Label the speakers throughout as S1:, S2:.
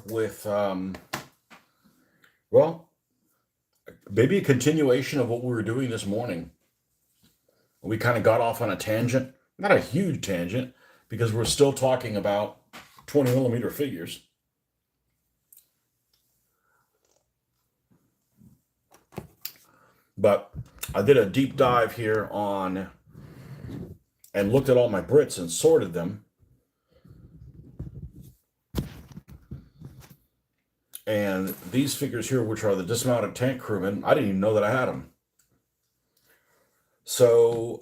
S1: with, well, maybe a continuation of what we were doing this morning. We kind of got off on a tangent, not a huge tangent, because we're still talking about 20 millimeter figures. But I did a deep dive here on and looked at all my Brits and sorted them. And these figures here, which are the dismounted tank crewmen, I didn't even know that I had them. So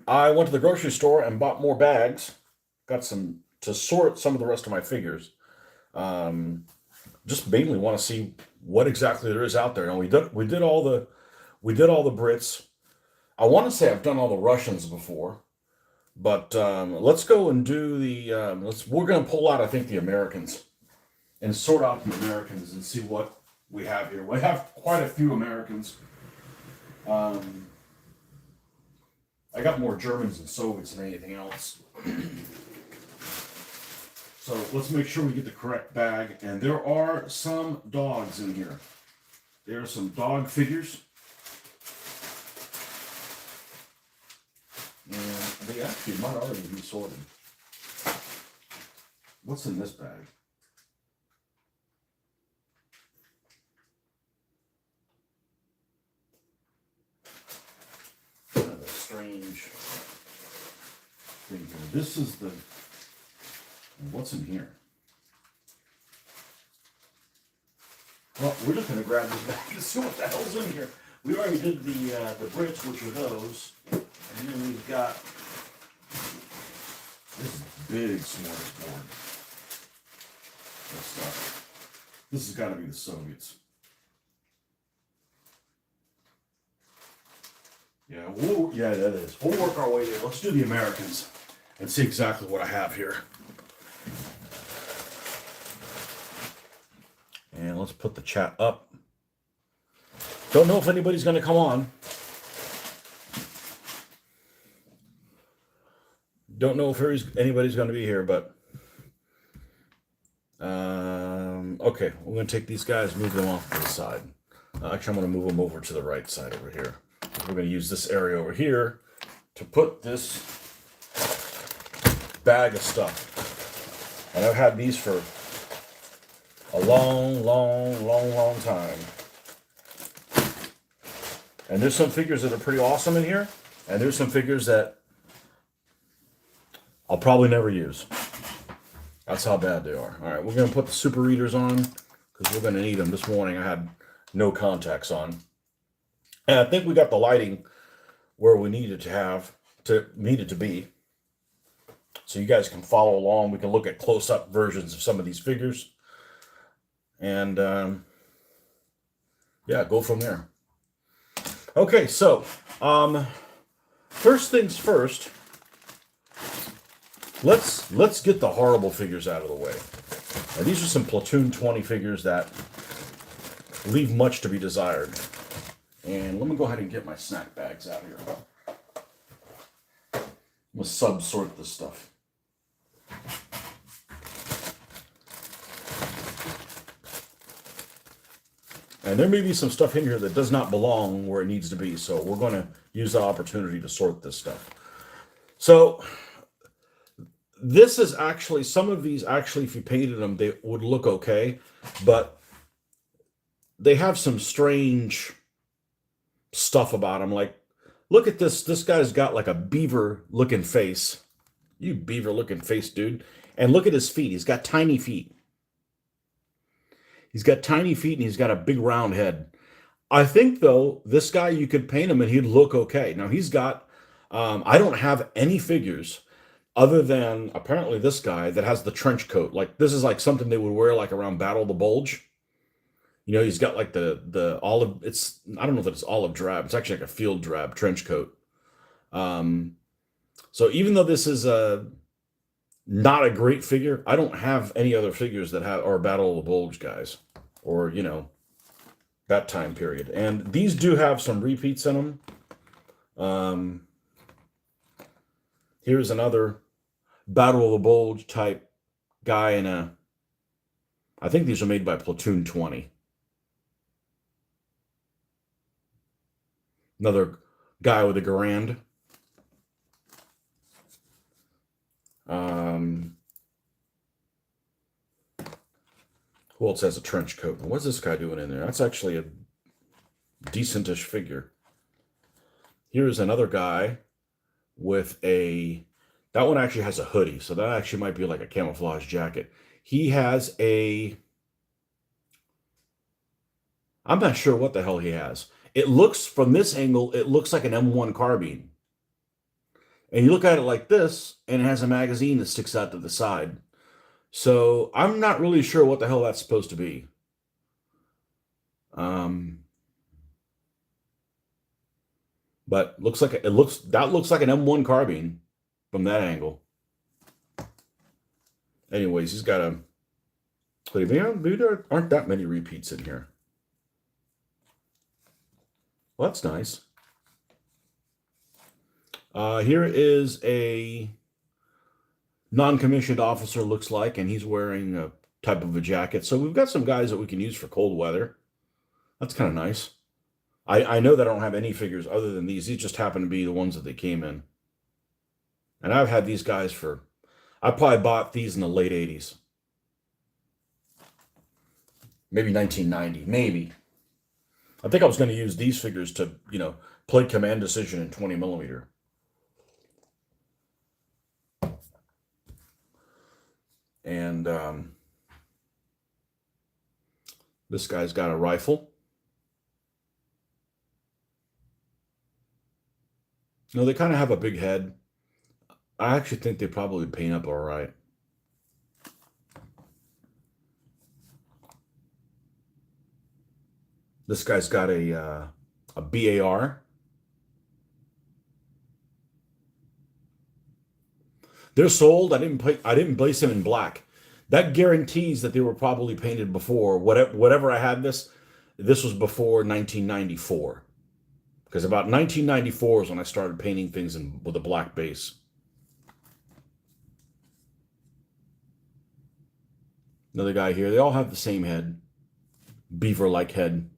S1: I went to the grocery store and bought more bags. Got some to sort some of the rest of my figures. Just mainly want to see what exactly there is out there. And we did all the Brits. I want to say I've done all the Russians before, but let's go and do the we're going to pull out, I think, the Americans and sort out the Americans and see what we have here. We have quite a few Americans. I got more Germans and Soviets than anything else. So let's make sure we get the correct bag. And there are some dogs in here. There are some dog figures. And they actually might already be sorted. What's in this bag? Kind of a strange thing here. This is the... What's in here? Well, we're just going to grab this bag and see what the hell's in here. We already did the Brits, which are those. And then we've got this big smorgasbord of stuff. This has got to be the Soviets. Yeah, that is. We'll work our way there. Let's do the Americans and see exactly what I have here. And let's put the chat up. Don't know if anybody's going to come on. Don't know if anybody's going to be here, but okay, we're going to take these guys, move them off to the side. Actually, I'm going to move them over to the right side over here. We're going to use this area over here to put this bag of stuff. And I've had these for a long time. And there's some figures that are pretty awesome in here, and there's some figures that I'll probably never use. That's how bad they are. All right, we're going to put the super readers on because we're going to need them. This morning I had no contacts on. And I think we got the lighting where we needed to be. So you guys can follow along. We can look at close-up versions of some of these figures. And yeah, go from there. Okay, so first things first. Let's get the horrible figures out of the way. Now, these are some Platoon 20 figures that leave much to be desired. And let me go ahead and get my snack bags out here. I'm going to sub-sort this stuff. And there may be some stuff in here that does not belong where it needs to be, so we're going to use the opportunity to sort this stuff. So this is actually, some of these actually, if you painted them, they would look okay, but they have some strange stuff about them. Like, look at this. This guy's got like a beaver-looking face. You beaver-looking face, dude. And look at his feet. He's got tiny feet. He's got tiny feet and he's got a big round head. I think, though, this guy, you could paint him and he'd look okay. Now, he's got, I don't have any figures other than apparently this guy that has the trench coat. Like, this is like something they would wear like around Battle of the Bulge. You know, he's got like the olive, I don't know if it's olive drab. It's actually like a field drab trench coat. So even though this is not a great figure, I don't have any other figures that are Battle of the Bulge guys, or, you know, that time period. And these do have some repeats in them. Here's another Battle of the Bulge type guy in a I think these are made by Platoon 20. Another guy with a Garand. Who else has a trench coat? What's this guy doing in there? That's actually a decentish figure. Here's another guy with a... That one actually has a hoodie, so that actually might be like a camouflage jacket. He has a... I'm not sure what the hell he has. It looks, from this angle, it looks like an M1 carbine. And you look at it like this, and it has a magazine that sticks out to the side. So I'm not really sure what the hell that's supposed to be. But that looks like an M1 carbine from that angle. Anyways, he's got a... Maybe there aren't that many repeats in here. Well, that's nice. Here is a non-commissioned officer, looks like, and he's wearing a type of a jacket. So we've got some guys that we can use for cold weather. That's kind of nice. I know that I don't have any figures other than these. These just happen to be the ones that they came in. And I've had these guys for... I probably bought these in the late 80s. Maybe 1990. Maybe. I think I was going to use these figures to, play Command Decision in 20 millimeter. And this guy's got a rifle. No, they kind of have a big head. I actually think they probably paint up all right. This guy's got a BAR. They're sold. I didn't place them in black. That guarantees that they were probably painted before. Whatever I had this was before 1994. Because about 1994 is when I started painting things with a black base. Another guy here. They all have the same head. Beaver-like head.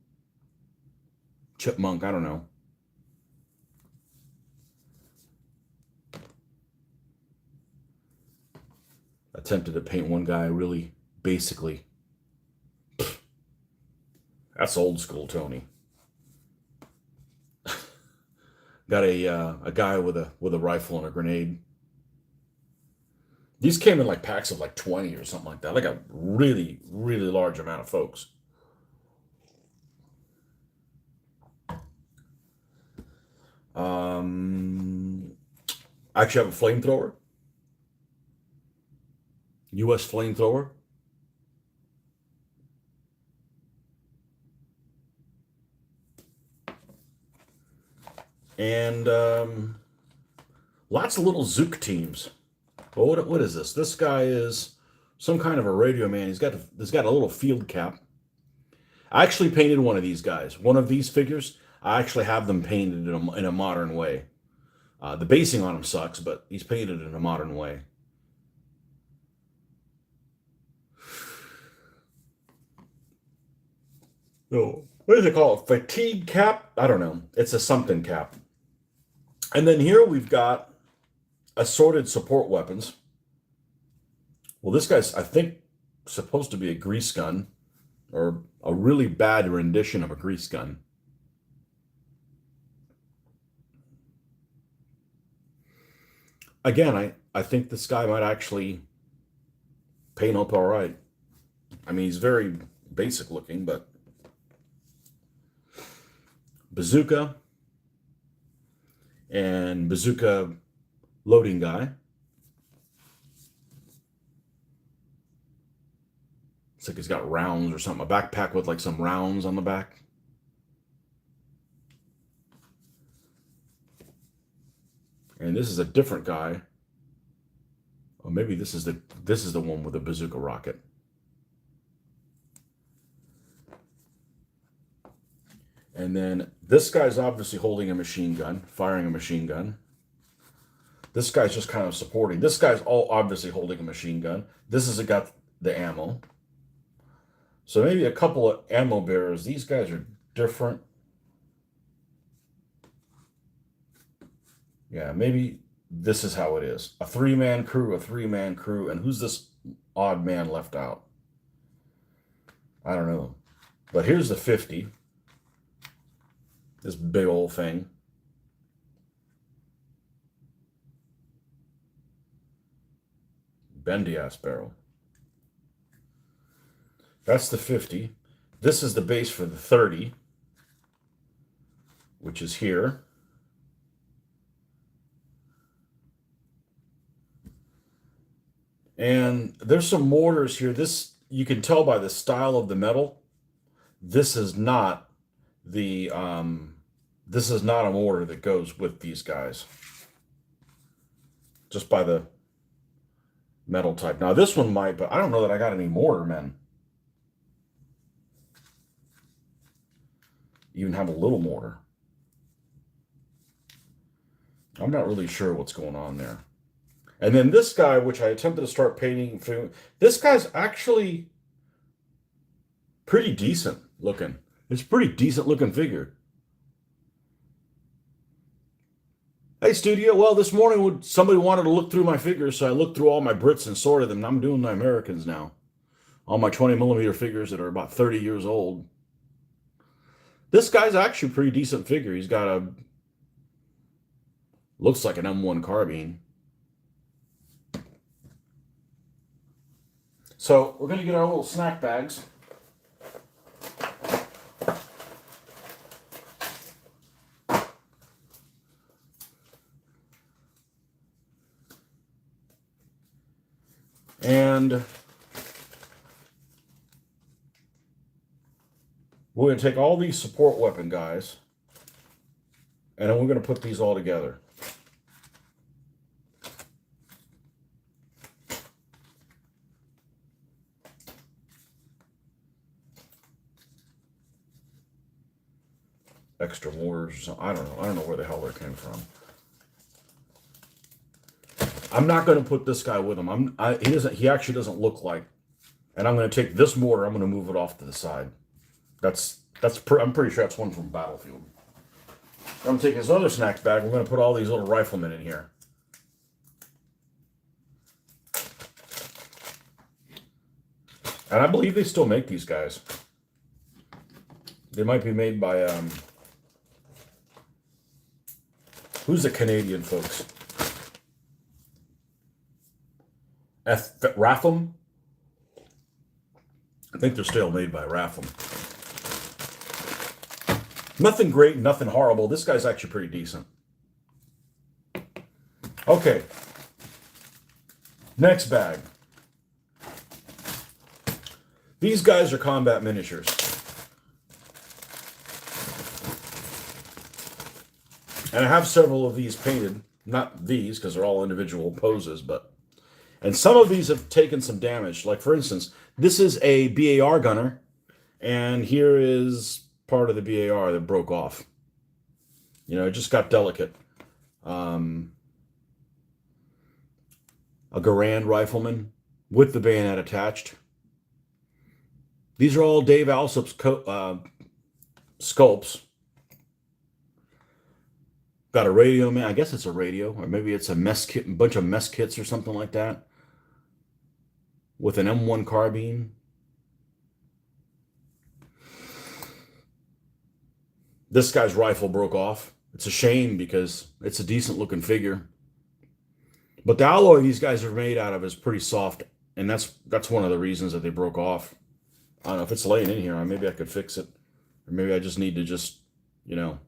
S1: Chipmunk, I don't know. Attempted to paint one guy really basically. That's old school, Tony. Got a guy with a rifle and a grenade. These came in like packs of like 20 or something like that. Like a really, really large amount of folks. I actually have a flamethrower. U.S. flamethrower. And lots of little Zook teams. Well, what is this? This guy is some kind of a radio man. He's got a little field cap. I actually painted one of these guys. One of these figures, I actually have them painted in a modern way. The basing on him sucks, but he's painted in a modern way. Oh, what do they call it? Fatigue cap? I don't know. It's a something cap. And then here we've got assorted support weapons. Well, this guy's, I think, supposed to be a grease gun, or a really bad rendition of a grease gun. Again, I think this guy might actually paint up all right. I mean, he's very basic looking, but bazooka and bazooka loading guy. It's like he's got rounds or something. A backpack with like some rounds on the back. And this is a different guy. Or maybe this is the one with the bazooka rocket. And then this guy's obviously holding a machine gun, firing a machine gun. This guy's just kind of supporting. This guy's all obviously holding a machine gun. This has got the ammo. So maybe a couple of ammo bearers. These guys are different. Yeah, maybe this is how it is. A three-man crew, a three-man crew. And who's this odd man left out? I don't know. But here's the 50. This big old thing. Bendy ass barrel. That's the 50. This is the base for the 30, which is here. And there's some mortars here. This, you can tell by the style of the metal. This is not the this is not a mortar that goes with these guys. Just by the metal type. Now this one might, but I don't know that I got any mortar men. Even have a little mortar. I'm not really sure what's going on there. And then this guy, which I attempted to start painting, this guy's actually pretty decent looking. It's a pretty decent looking figure. Hey, studio. Well, this morning somebody wanted to look through my figures, so I looked through all my Brits and sorted them. And I'm doing my Americans now. All my 20mm figures that are about 30 years old. This guy's actually a pretty decent figure. He's got a, looks like an M1 carbine. So we're going to get our little snack bags. And we're going to take all these support weapon guys, and then we're going to put these all together. Extra mortars or something. I don't know. I don't know where the hell they came from. I'm not going to put this guy with him. He actually doesn't look like. And I'm going to take this mortar. I'm going to move it off to the side. I'm pretty sure that's one from Battlefield. I'm going to take his other snack bag. We're going to put all these little riflemen in here. And I believe they still make these guys. They might be made by who's the Canadian folks? Ratham? I think they're still made by Ratham. Nothing great, nothing horrible. This guy's actually pretty decent. Okay. Next bag. These guys are combat miniatures. And I have several of these painted. Not these, because they're all individual poses, but... And some of these have taken some damage. Like, for instance, this is a BAR gunner, and here is part of the BAR that broke off. You know, it just got delicate. A Garand rifleman with the bayonet attached. These are all Dave Alsop's sculpts. Got a radio man. I guess it's a radio, or maybe it's a mess kit, a bunch of mess kits or something like that. With an M1 carbine. This guy's rifle broke off. It's a shame because it's a decent looking figure. But the alloy these guys are made out of is pretty soft, and that's one of the reasons that they broke off. I don't know if it's laying in here. Maybe I could fix it, or maybe I just need to just, you know,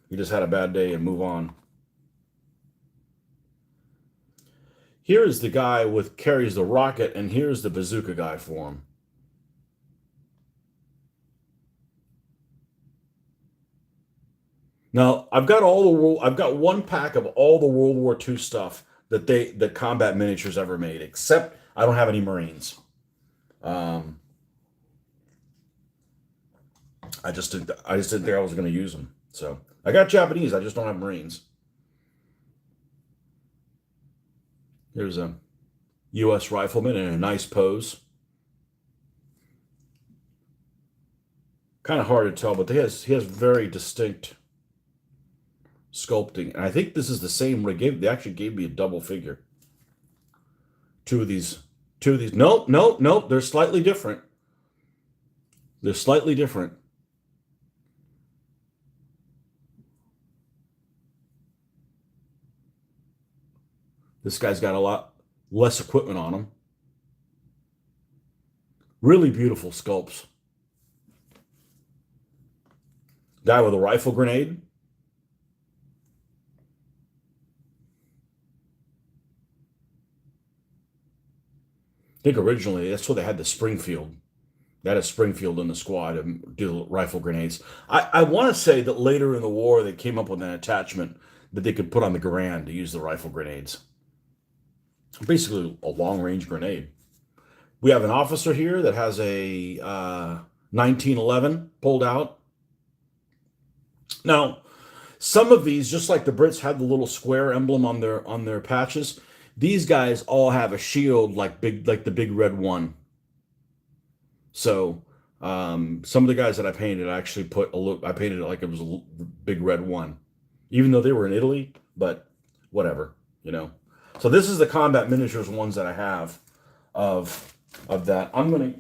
S1: he just had a bad day and move on. Here is the guy with carries the rocket, and here's the bazooka guy for him. Now I've got one pack of all the World War II stuff that Combat Miniatures ever made, except I don't have any Marines. I just didn't think I was going to use them. So I got Japanese. I just don't have Marines. Here's a U.S. rifleman in a nice pose. Kind of hard to tell, but he has very distinct sculpting. And I think this is the same. They actually gave me a double figure. Two of these. Nope, nope, nope. They're slightly different. They're slightly different. This guy's got a lot less equipment on him. Really beautiful sculpts. Guy with a rifle grenade. I think originally that's where they had the Springfield. That is Springfield in the squad to do rifle grenades. I want to say that later in the war they came up with an attachment that they could put on the Garand to use the rifle grenades. Basically a long range grenade. We have an officer here that has a 1911 pulled out. Now, some of these, just like the Brits had the little square emblem on their patches, these guys all have a shield like the big red one. So some of the guys that I painted, I actually I painted it like it was a big red one, even though they were in Italy. But whatever, you know. So this is the combat miniatures ones that I have of that. I'm gonna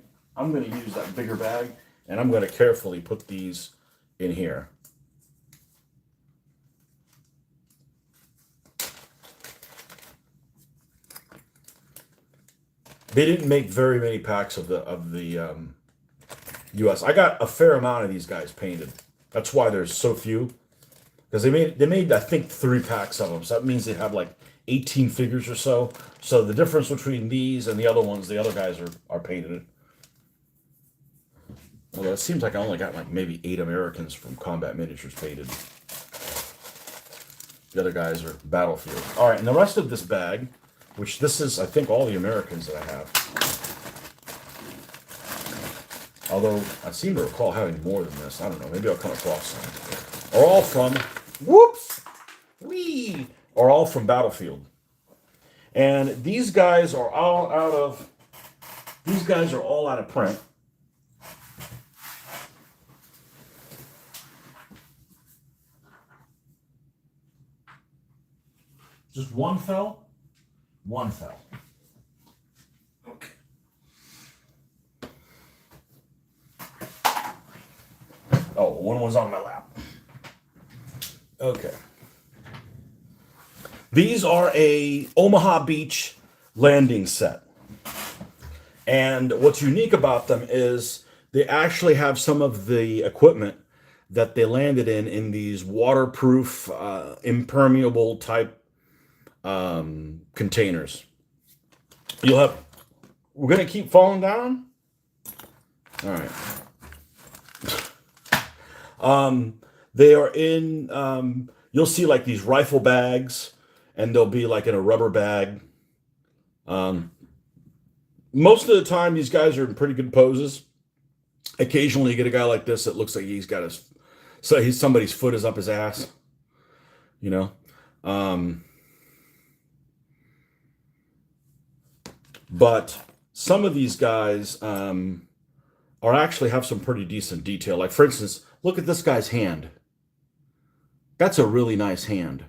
S1: use that bigger bag, and I'm gonna carefully put these in here. They didn't make very many packs of the U.S. I got a fair amount of these guys painted. That's why there's so few, because they made I think 3 packs of them. So that means they have like 18 figures or so. So the difference between these and the other ones, the other guys are painted. Although it seems like I only got like maybe 8 Americans from Combat Miniatures painted. The other guys are Battlefield. All right, and the rest of this bag, which this is, I think, all the Americans that I have. Although I seem to recall having more than this. I don't know. Maybe I'll come across some. Are all from, are all from Battlefield. And these guys are all out of print. Just one fell? One fell. Okay. Oh, one was on my lap. Okay. These are a Omaha Beach landing set. And what's unique about them is they actually have some of the equipment that they landed in these waterproof, impermeable type containers. We're going to keep falling down. All right. They are in, you'll see like these rifle bags, and they'll be like in a rubber bag. Most of the time, these guys are in pretty good poses. Occasionally, you get a guy like this that looks like somebody's foot is up his ass, you know. But some of these guys are actually have some pretty decent detail. Like, for instance, look at this guy's hand. That's a really nice hand.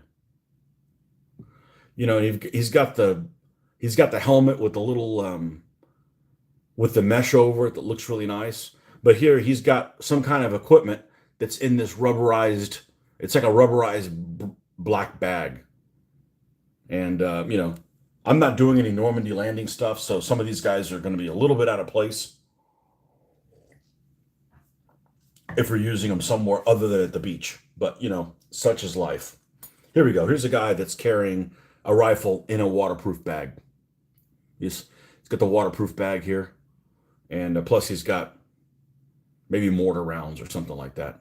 S1: You know, he's got the helmet with the little with the mesh over it that looks really nice. But here he's got some kind of equipment that's in this rubberized. It's like a rubberized black bag. And you know, I'm not doing any Normandy landing stuff, so some of these guys are going to be a little bit out of place if we're using them somewhere other than at the beach. But you know, such is life. Here we go. Here's a guy that's carrying a rifle in a waterproof bag. He's got the waterproof bag here, and plus he's got maybe mortar rounds or something like that.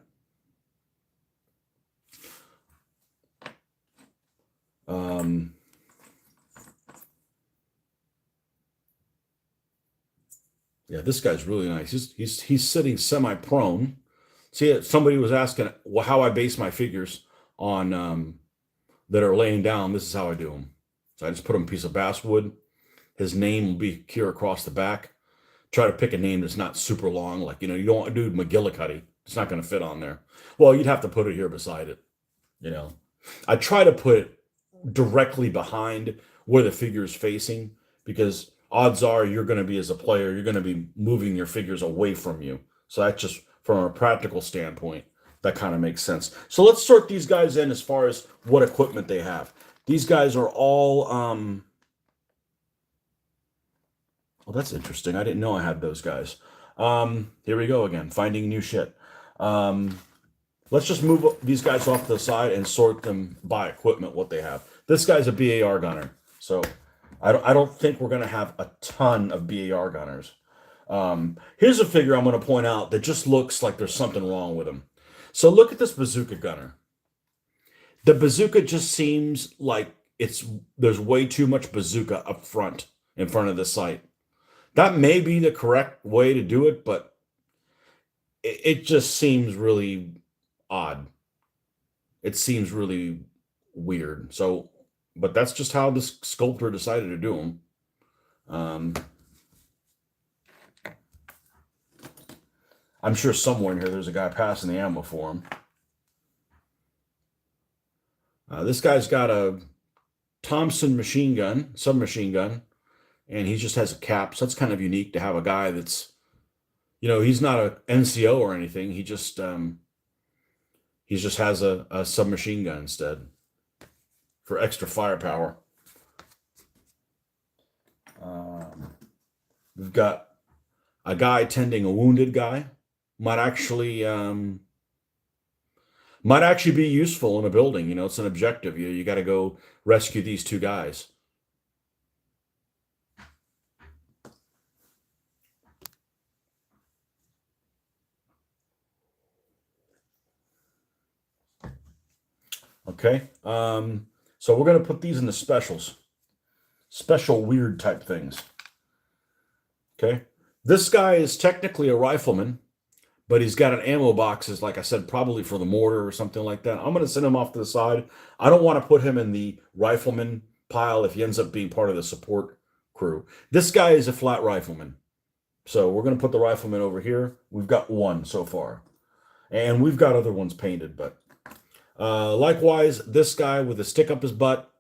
S1: Yeah, this guy's really nice. He's sitting semi-prone. See, somebody was asking how I base my figures on that are laying down. This is how I do them. So I just put him a piece of basswood. His name will be here across the back. try to pick a name that's not super long. Like, you know, you don't want to do McGillicuddy. It's not going to fit on there. Well, you'd have to put it here beside it, you know. I try to put it directly behind where the figure is facing, because odds are you're going to be, as a player, you're going to be moving your figures away from you. So that's just from a practical standpoint, that kind of makes sense. So let's sort these guys in as far as what equipment they have. These guys are all well, that's interesting. I didn't know I had those guys. Here we go again, finding new shit. Um, let's just move these guys off to the side and sort them by equipment, what they have. This guy's a BAR gunner, so I don't think we're going to have a ton of BAR gunners. Here's a figure I'm going to point out that just looks like there's something wrong with him. So look at this bazooka gunner. The bazooka just seems like there's way too much bazooka up front, in front of the sight. That may be the correct way to do it, but it just seems really odd. It seems really weird. So, but that's just how this sculptor decided to do them. I'm sure somewhere in here there's a guy passing the ammo for him. This guy's got a Thompson machine gun, submachine gun, and he just has a cap. So that's kind of unique to have a guy that's, you know, he's not a NCO or anything. He just has a submachine gun instead for extra firepower. We've got a guy tending a wounded guy. Might actually be useful in a building. You know, it's an objective. You got to go rescue these two guys. Okay. So we're going to put these in the specials. Special weird type things. Okay. This guy is technically a rifleman, but he's got an ammo box, is like I said, probably for the mortar or something like that. I'm going to send him off to the side. I don't want to put him in the rifleman pile if he ends up being part of the support crew. This guy is a flat rifleman. So we're going to put the rifleman over here. We've got one so far. And we've got other ones painted, but likewise, this guy with a stick up his butt,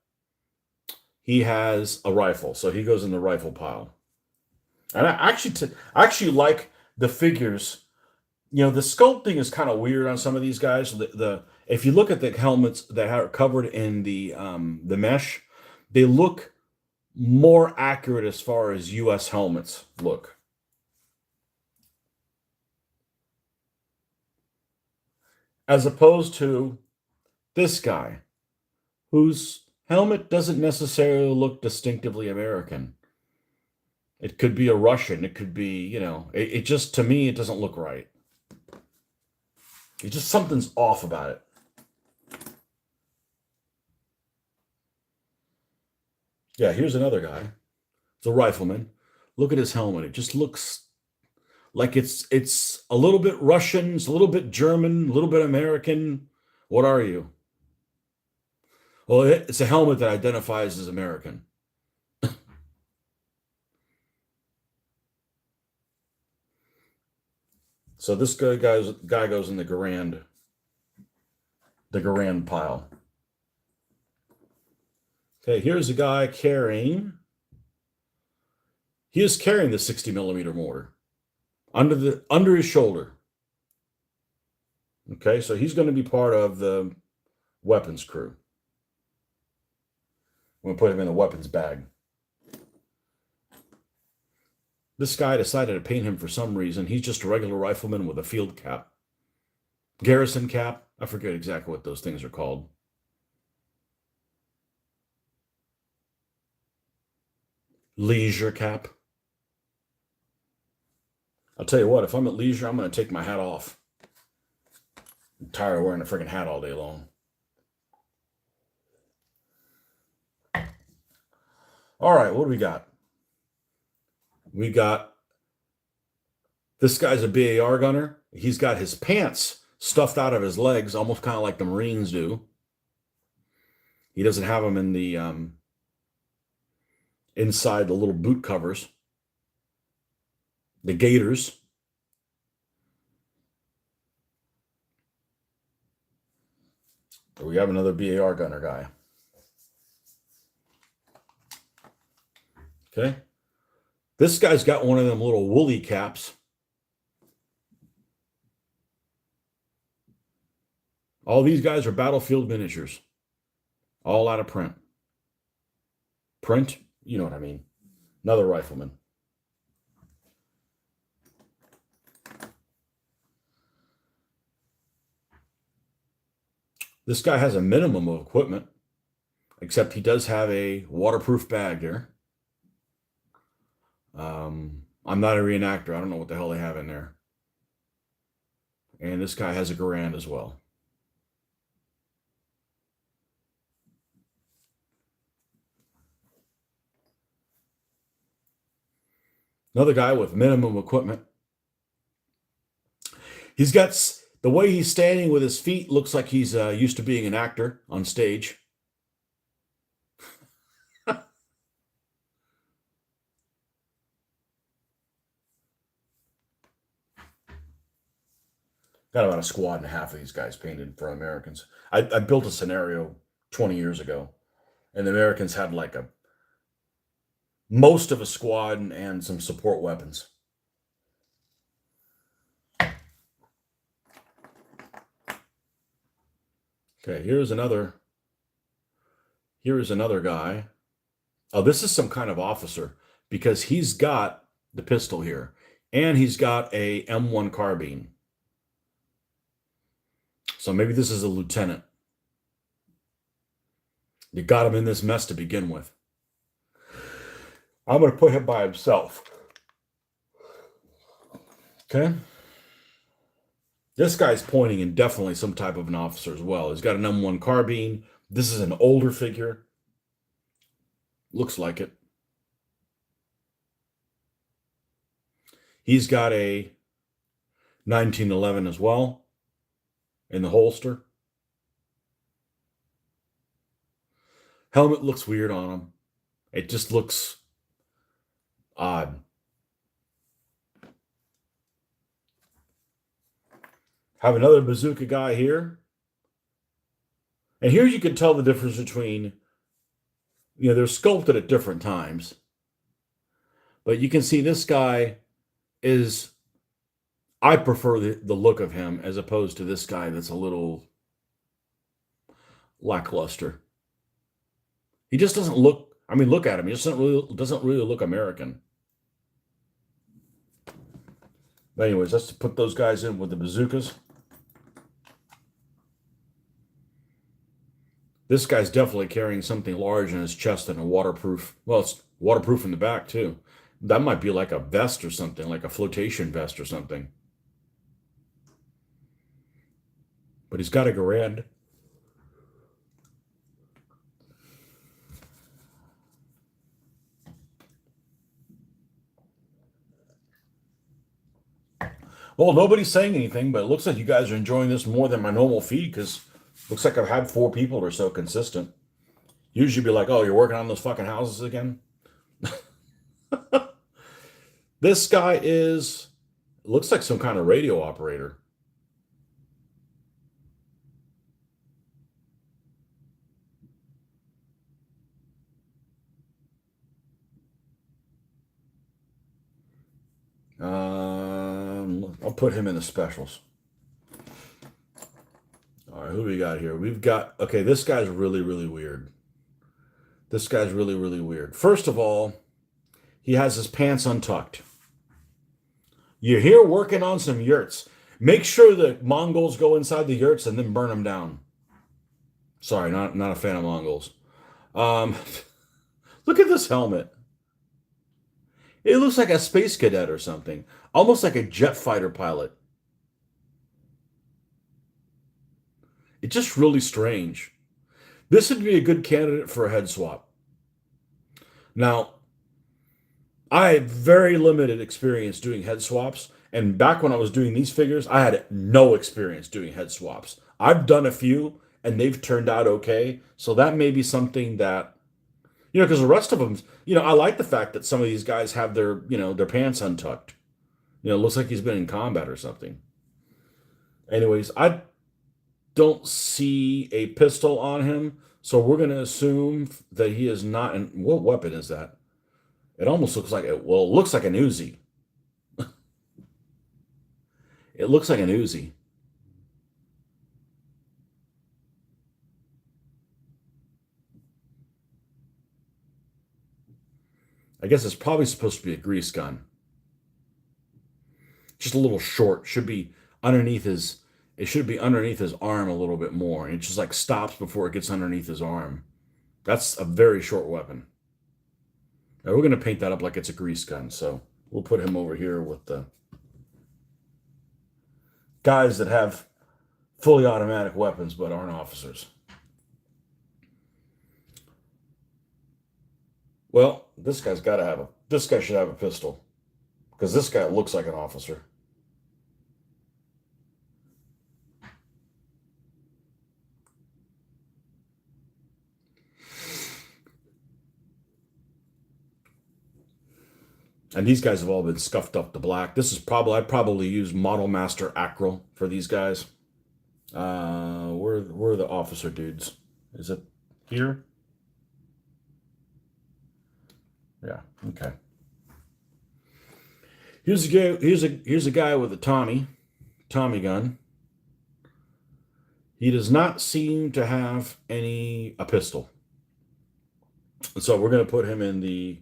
S1: he has a rifle. So he goes in the rifle pile. And I actually like the figures. You know, the sculpting is kind of weird on some of these guys. If you look at the helmets that are covered in the mesh, they look more accurate as far as U.S. helmets look. As opposed to this guy, whose helmet doesn't necessarily look distinctively American. It could be a Russian. It could be, you know, it just, to me, it doesn't look right. It just, something's off about it. Yeah, here's another guy. It's a rifleman. Look at his helmet. It just looks like it's a little bit Russian, it's a little bit German, a little bit American. What are you? Well, it's a helmet that identifies as American. So this guy goes in the Garand pile. Okay, here's a guy carrying. He is carrying the 60 millimeter mortar under his shoulder. Okay, so he's going to be part of the weapons crew. I'm going to put him in the weapons bag. This guy decided to paint him for some reason. He's just a regular rifleman with a field cap. Garrison cap. I forget exactly what those things are called. Leisure cap. I'll tell you what, if I'm at leisure, I'm going to take my hat off. I'm tired of wearing a freaking hat all day long. All right, what do we got? We got, this guy's a BAR gunner. He's got his pants stuffed out of his legs, almost kind of like the Marines do. He doesn't have them in the inside the little boot covers. The Gators. We have another BAR gunner guy. Okay. This guy's got one of them little woolly caps. All these guys are battlefield miniatures. All out of print. Print? You know what I mean. Another rifleman. This guy has a minimum of equipment, except he does have a waterproof bag there. I'm not a reenactor. I don't know what the hell they have in there. And this guy has a Garand as well. Another guy with minimum equipment. He's got the way he's standing with his feet looks like he's used to being an actor on stage. Got about a squad and a half of these guys painted for Americans. I built a scenario 20 years ago, and the Americans had like most of a squad and some support weapons. Okay, here's another guy. Oh, this is some kind of officer because he's got the pistol here, and he's got a M1 carbine. So maybe this is a lieutenant. You got him in this mess to begin with. I'm going to put him by himself. Okay. This guy's pointing in definitely some type of an officer as well. He's got an M1 carbine. This is an older figure. Looks like it. He's got a 1911 as well in the holster. Helmet looks weird on him. It just looks odd. Have another bazooka guy here. And here you can tell the difference between, they're sculpted at different times. But you can see this guy is, I prefer the look of him as opposed to this guy that's a little lackluster. He just doesn't look, look at him. He just doesn't really look American. But anyways, let's put those guys in with the bazookas. This guy's definitely carrying something large in his chest and a waterproof. Well, it's waterproof in the back, too. That might be like a vest or something, like a flotation vest or something. But he's got a Garand. Well, nobody's saying anything, but it looks like you guys are enjoying this more than my normal feed because it looks like I've had 4 people or so consistent. Usually be like, oh, you're working on those fucking houses again? This guy looks like some kind of radio operator. I'll put him in the specials. All right, who do we got here? We've got, okay, this guy's really, really weird. This guy's really, really weird. First of all, he has his pants untucked. You're here working on some yurts. Make sure the Mongols go inside the yurts and then burn them down. Sorry, not a fan of Mongols. Look at this helmet. It looks like a space cadet or something. Almost like a jet fighter pilot. It's just really strange. This would be a good candidate for a head swap. Now, I had very limited experience doing head swaps. And back when I was doing these figures, I had no experience doing head swaps. I've done a few and they've turned out okay. So that may be something that, because the rest of them, I like the fact that some of these guys have their pants untucked. You know, it looks like he's been in combat or something. Anyways, I don't see a pistol on him, so we're going to assume that he is not. And what weapon is that? It almost looks like it. Well, it looks like an Uzi. It looks like an Uzi. I guess it's probably supposed to be a grease gun. Just a little short. Should be underneath his. It should be underneath his arm a little bit more. And it just like stops before it gets underneath his arm. That's a very short weapon. Now we're going to paint that up like it's a grease gun. So we'll put him over here with the guys that have fully automatic weapons but aren't officers. Well, this guy's got to have a. This guy should have a pistol because this guy looks like an officer. And these guys have all been scuffed up to black. This is probably, I probably use Model Master Acryl for these guys. Where are the officer dudes? Is it here? Yeah. Okay. Here's a guy. Here's a guy with a Tommy gun. He does not seem to have a pistol. So we're going to put him in the.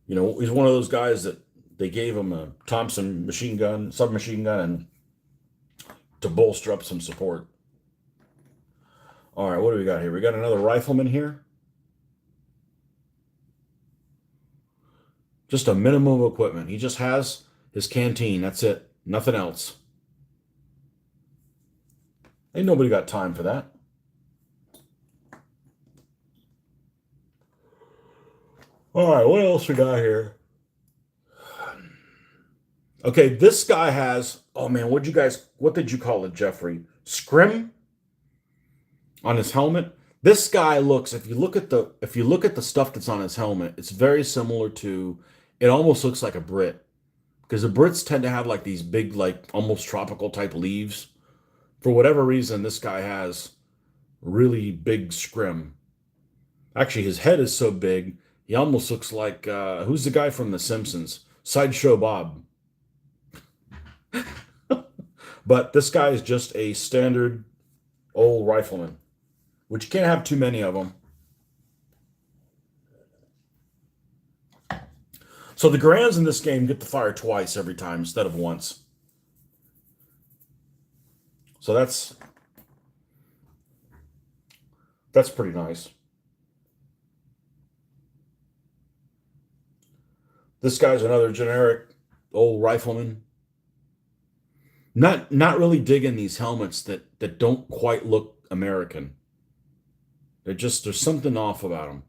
S1: You know, he's one of those guys that they gave him a Thompson machine gun, submachine gun, and to bolster up some support. All right, what do we got here? We got another rifleman here. Just a minimum of equipment. He just has his canteen. That's it. Nothing else. Ain't nobody got time for that. All right, what else we got here? Okay, this guy has. Oh man, what did you call it, Jeffrey? Scrim on his helmet. This guy looks. If you look at the stuff that's on his helmet, it's very similar to. It almost looks like a Brit because the Brits tend to have like these big, like almost tropical type leaves. For whatever reason, this guy has really big scrim. Actually, his head is so big, he almost looks like who's the guy from The Simpsons? Sideshow Bob. But this guy is just a standard old rifleman, which you can't have too many of them. So the Grands in this game get to fire twice every time instead of once. So that's pretty nice. This guy's another generic old rifleman. Not really digging these helmets that don't quite look American. There's something off about them.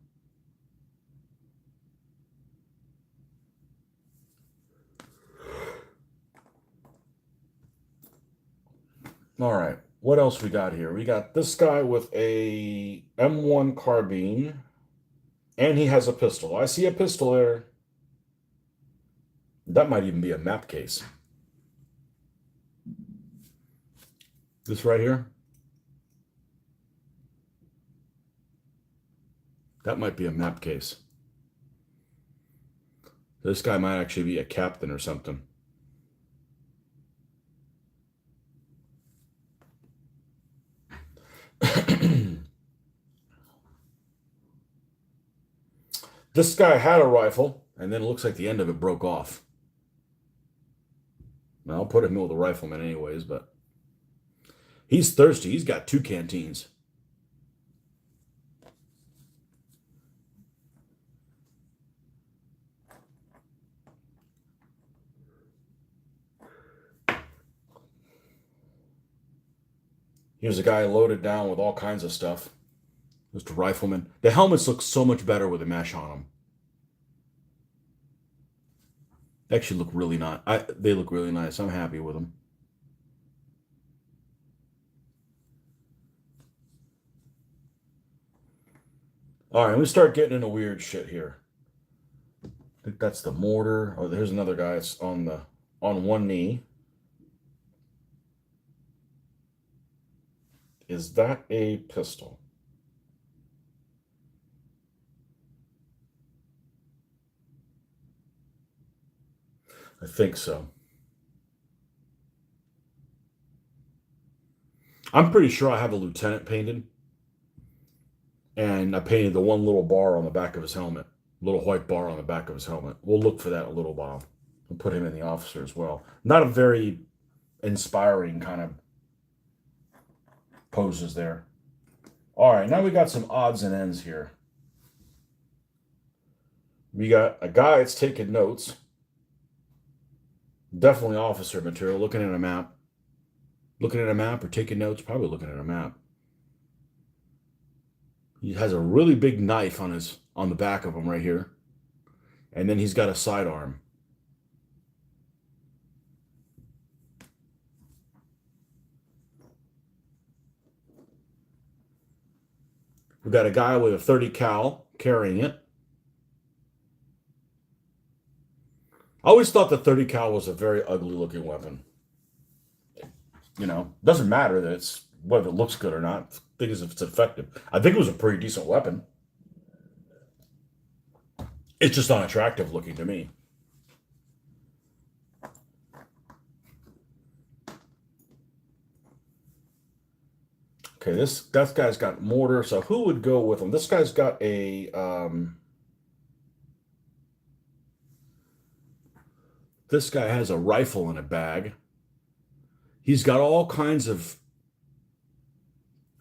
S1: All right, what else we got here? We got this guy with a M1 carbine, and he has a pistol. I see a pistol there. That might even be a map case. This right here. That might be a map case. This guy might actually be a captain or something. This guy had a rifle, and then it looks like the end of it broke off. Now, I'll put him in with a rifleman anyways, but he's thirsty. He's got 2 canteens. Here's a guy loaded down with all kinds of stuff. Just a rifleman. The helmets look so much better with a mesh on them. They actually look really nice. They look really nice. I'm happy with them. All right, we start getting into weird shit here. think that's the mortar. Oh, there's another guy. It's on one knee. Is that a pistol? I think so. I'm pretty sure I have a lieutenant painted, and I painted the one little bar on the back of his helmet, little white bar on the back of his helmet. We'll look for that in a little while. We'll put him in the officer as well. Not a very inspiring kind of poses there. All right, now we got some odds and ends here. We got a guy that's taking notes. Definitely officer material, looking at a map. Looking at a map or taking notes, probably looking at a map. He has a really big knife on the back of him right here. And then he's got a sidearm. We've got a guy with a 30 cal carrying it. I always thought the 30 cal was a very ugly looking weapon. You know, doesn't matter that it's whether it looks good or not. The thing is if it's effective. I think it was a pretty decent weapon. It's just unattractive looking to me. Okay, that guy's got mortar. So who would go with him? This guy's got a this guy has a rifle in a bag. He's got all kinds of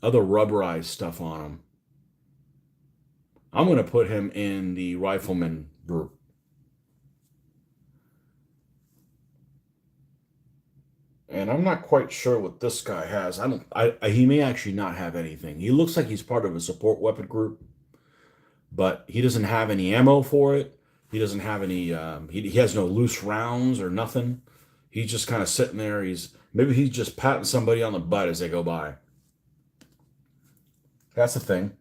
S1: other rubberized stuff on him. I'm going to put him in the rifleman group. And I'm not quite sure what this guy has. He may actually not have anything. He looks like he's part of a support weapon group, but he doesn't have any ammo for it. He doesn't have any, he has no loose rounds or nothing. He's just kind of sitting there. Maybe he's just patting somebody on the butt as they go by. That's the thing.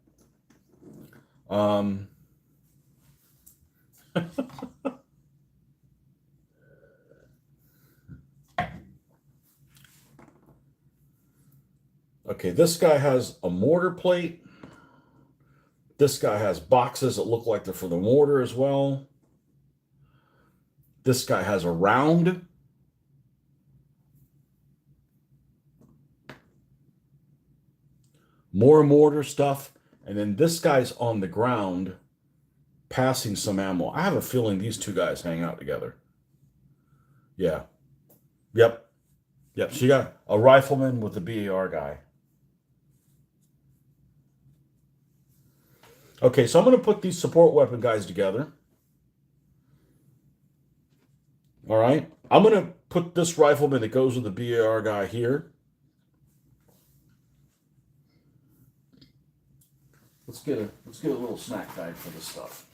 S1: Okay, this guy has a mortar plate. This guy has boxes that look like they're for the mortar as well. This guy has a round. More mortar stuff. And then this guy's on the ground passing some ammo. I have a feeling these two guys hang out together. Yeah. Yep. Yep. So you got a rifleman with the BAR guy. Okay, so I'm going to put these support weapon guys together. All right. I'm going to put this rifleman that goes with the BAR guy here. Let's get a little snack bag for this stuff.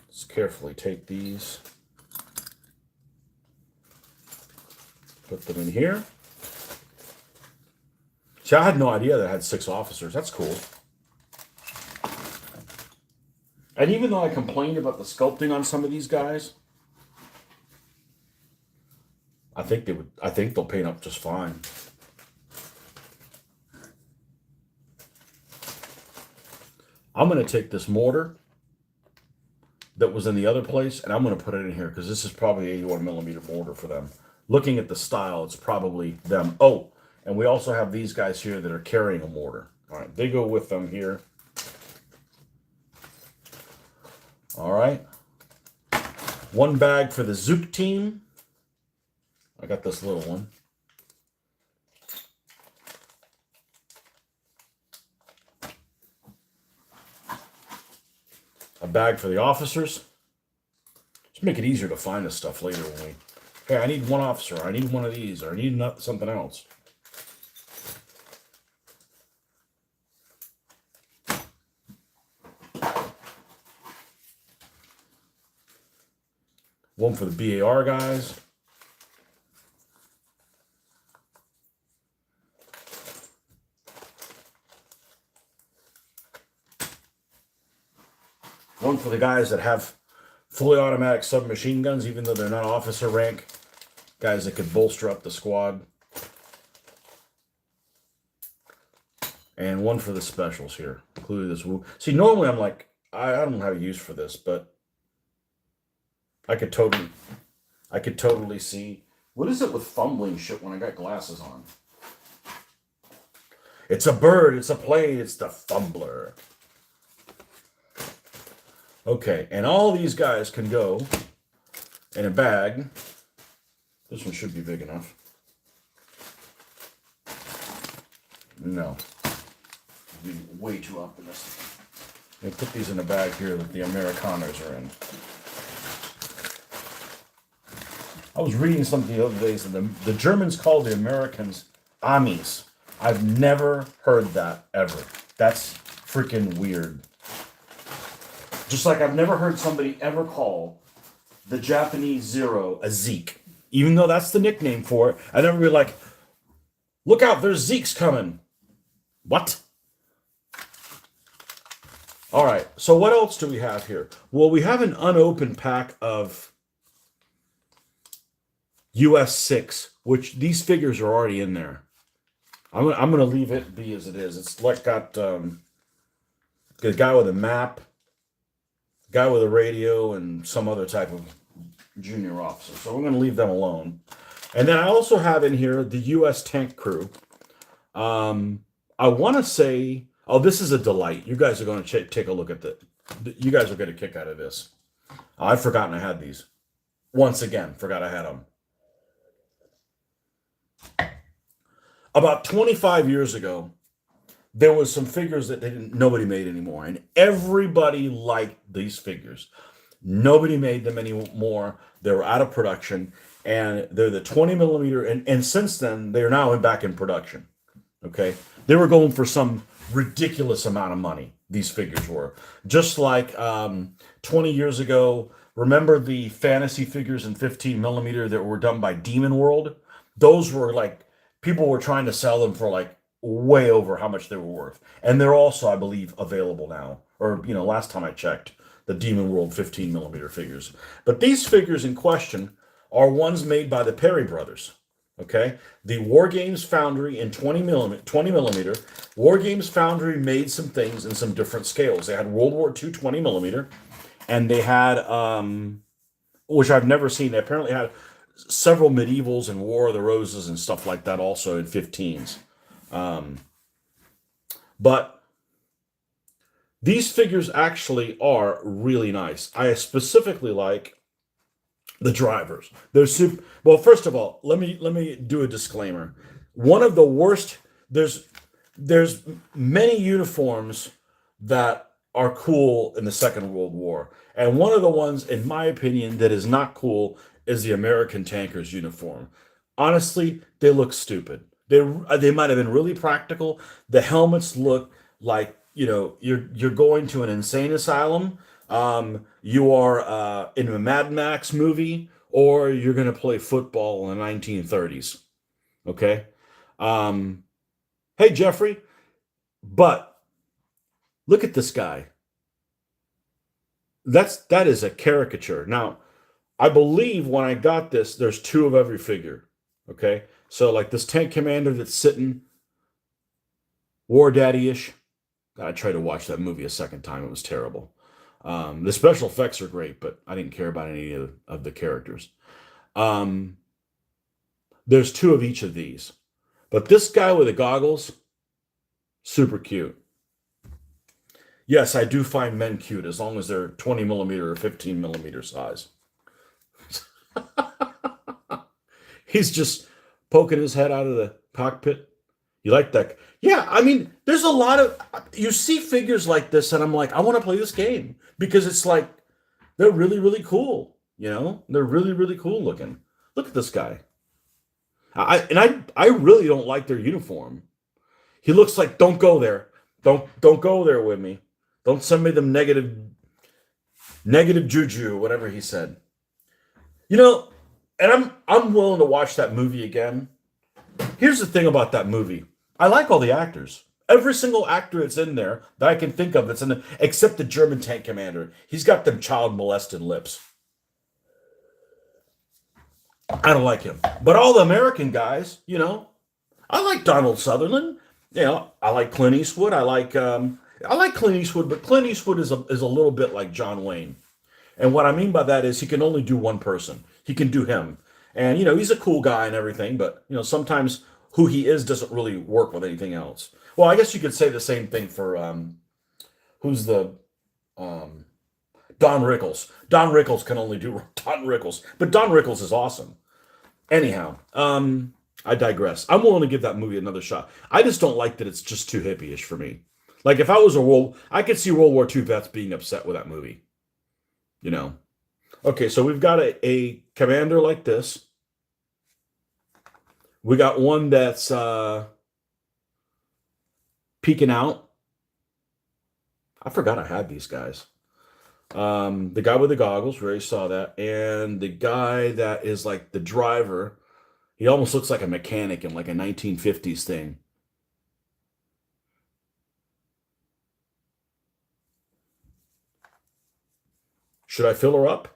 S1: Let's carefully take these. Put them in here. See, I had no idea that I had 6 officers. That's cool. And even though I complained about the sculpting on some of these guys, I think they'll paint up just fine. I'm going to take this mortar that was in the other place, and I'm going to put it in here because this is probably 81 millimeter mortar for them. Looking at the style, it's probably them. Oh, and we also have these guys here that are carrying a mortar. All right, they go with them here. All right. One bag for the Zook team. I got this little one. A bag for the officers. Just make it easier to find this stuff later when we... Hey, I need one officer. I need one of these. Or I need something else. One for the BAR guys. one for the guys that have fully automatic submachine guns, even though they're not officer rank. Guys that could bolster up the squad. And one for the specials here, including this. See, normally I'm like, I don't have a use for this, but I could totally see. What is it with fumbling shit when I got glasses on? It's a bird, it's a plane, it's the fumbler. Okay, and all these guys can go in a bag. This one should be big enough. No. It'd be way too optimistic. They put these in a bag here that the Amerikaners are in. I was reading something the other day that the Germans call the Americans Amis. I've never heard that ever. That's freaking weird. Just like I've never heard somebody ever call the Japanese Zero a Zeke. Even though that's the nickname for it, I never be like, look out, there's Zeke's coming. What? All right, so what else do we have here? Well, we have an unopened pack of US 6, which these figures are already in there. I'm going to leave it be as it is. It's like got a guy with a map, guy with a radio, and some other type of junior officer. So we're going to leave them alone. And then I also have in here the U.S. tank crew. I want to say, oh, this is a delight. You guys are going to take a look at that. You guys will get a kick out of this. I've forgotten I had these. Once again, forgot I had them. About 25 years ago, there was some figures that nobody made anymore, and everybody liked these figures. Nobody made them anymore. They were out of production, and they're the 20 millimeter, and since then, they're now back in production. Okay? They were going for some ridiculous amount of money, these figures were. Just like 20 years ago, remember the fantasy figures in 15 millimeter that were done by Demon World? Those were like, people were trying to sell them for like way over how much they were worth. And they're also, I believe, available now. Or, last time I checked, the Demon World 15 millimeter figures. But these figures in question are ones made by the Perry brothers. Okay? The War Games Foundry in 20 millimeter. War Games Foundry made some things in some different scales. They had World War II 20 millimeter. And they had, which I've never seen, they apparently had several medievals and War of the Roses and stuff like that also in 15s. But these figures actually are really nice. I specifically like the drivers. They're super. Well, first of all, let me do a disclaimer. One of the worst. There's many uniforms that are cool in the Second World War, and one of the ones, in my opinion, that is not cool is the American tankers uniform. Honestly, they look stupid. They might have been really practical. The helmets look like, you're going to an insane asylum. You are in a Mad Max movie, or you're going to play football in the 1930s. Okay? Hey, Jeffrey, but look at this guy. That is a caricature. Now, I believe when I got this, there's two of every figure. Okay? So like this tank commander that's sitting, War Daddy-ish. I tried to watch that movie a second time. It was terrible. The special effects are great, but I didn't care about any of the characters. There's two of each of these. But this guy with the goggles, super cute. Yes, I do find men cute as long as they're 20 millimeter or 15 millimeter size. He's just poking his head out of the cockpit. You like that? Yeah, I mean, there's a lot of, you see figures like this, and I'm like, I want to play this game because it's like, they're really, really cool. They're really, really cool looking. Look at this guy. I really don't like their uniform. He looks like, don't go there. Don't go there with me. Don't send me them negative juju, whatever he said. And I'm willing to watch that movie again. Here's the thing about that movie. I like all the actors. Every single actor that's in there that I can think of that's in the, except the German tank commander. He's got them child molested lips. I don't like him. But all the American guys, I like Donald Sutherland. I like Clint Eastwood. I like Clint Eastwood, but Clint Eastwood is a little bit like John Wayne. And what I mean by that is he can only do one person. He can do him. And he's a cool guy and everything, but sometimes who he is doesn't really work with anything else. Well, I guess you could say the same thing for who's the um Don Rickles. Don Rickles can only do Don Rickles, but Don Rickles is awesome. Anyhow, I digress. I'm willing to give that movie another shot. I just don't like that it's just too hippie-ish for me. Like if I was I could see World War II vets being upset with that movie. You know. Okay, so we've got a commander like this. We got one that's peeking out. I forgot I had these guys. The guy with the goggles, we already saw that, and the guy that is like the driver. He almost looks like a mechanic in like a 1950s thing. Should I fill her up?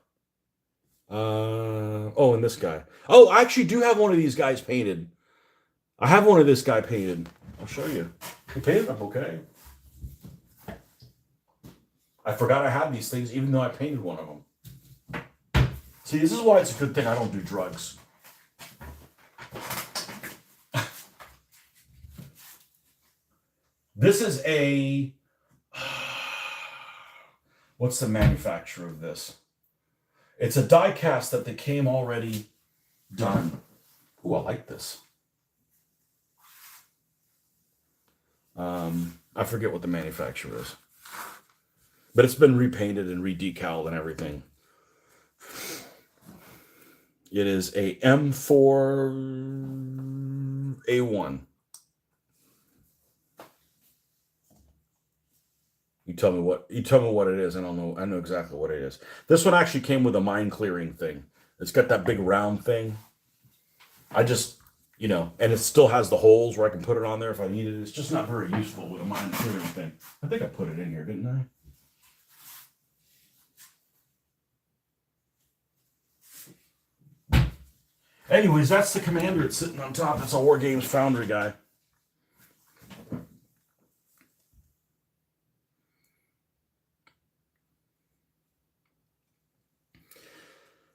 S1: Oh, and this guy. Oh, I actually do have one of these guys painted. I have one of this guy painted. I'll show you. I painted them, okay. I forgot I had these things, even though I painted one of them. See, this is why it's a good thing I don't do drugs. This is a... What's the manufacturer of this? It's a die cast that they came already done. Ooh, I like this. I forget what the manufacturer is. But it's been repainted and redecaled and everything. It is a M4A1. You tell me what it is. I don't know. I know exactly what it is. This one actually came with a mine clearing thing. It's got that big round thing. I just, and it still has the holes where I can put it on there if I need it. It's just not very useful with a mine clearing thing. I think I put it in here, didn't I? Anyways, that's the commander. It's sitting on top. It's a War Games Foundry guy.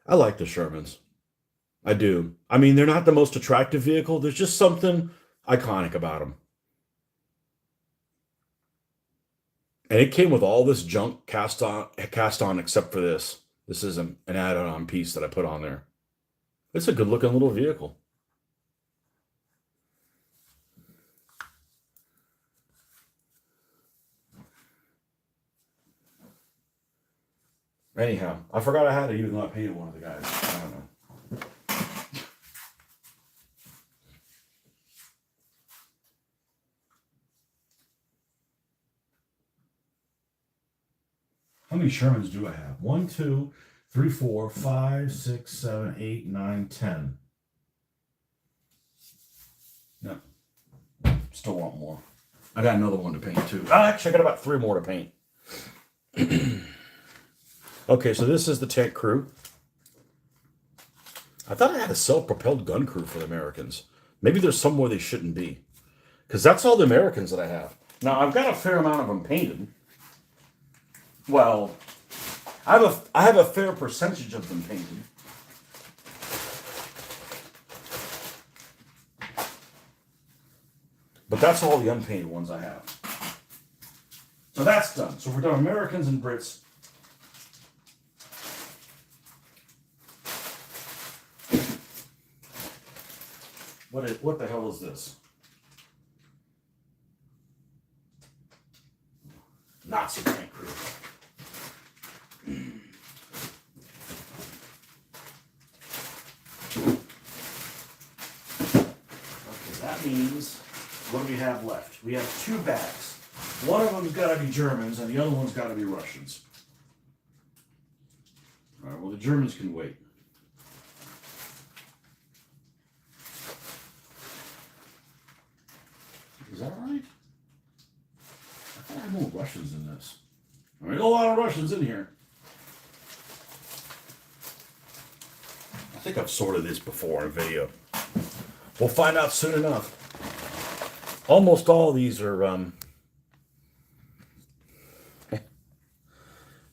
S1: I like the Shermans. I do. I mean, they're not the most attractive vehicle. There's just something iconic about them. And it came with all this junk cast on except for this. This is an added-on piece that I put on there. It's a good-looking little vehicle. Anyhow, I forgot I had it even though I painted one of the guys. I don't know. How many Shermans do I have? 1, 2, 3, 4, 5, 6, 7, 8, 9, 10. No. Still want more. I got another one to paint too. Actually, I got about 3 more to paint. Okay, so this is the tank crew. I thought I had a self-propelled gun crew for the Americans. Maybe there's somewhere they shouldn't be. Because that's all the Americans that I have. Now, I've got a fair amount of them painted. Well, I have a fair percentage of them painted. But that's all the unpainted ones I have. So that's done. So we're done Americans and Brits. What the hell is this? Nazi tank crew. Okay, that means, what do we have left? We have 2 bags. One of them's got to be Germans, and the other one's got to be Russians. All right, well, the Germans can wait. Is that right? I have more Russians in this. There's a lot of Russians in here. I think I've sorted this before in a video. We'll find out soon enough. Almost all of these are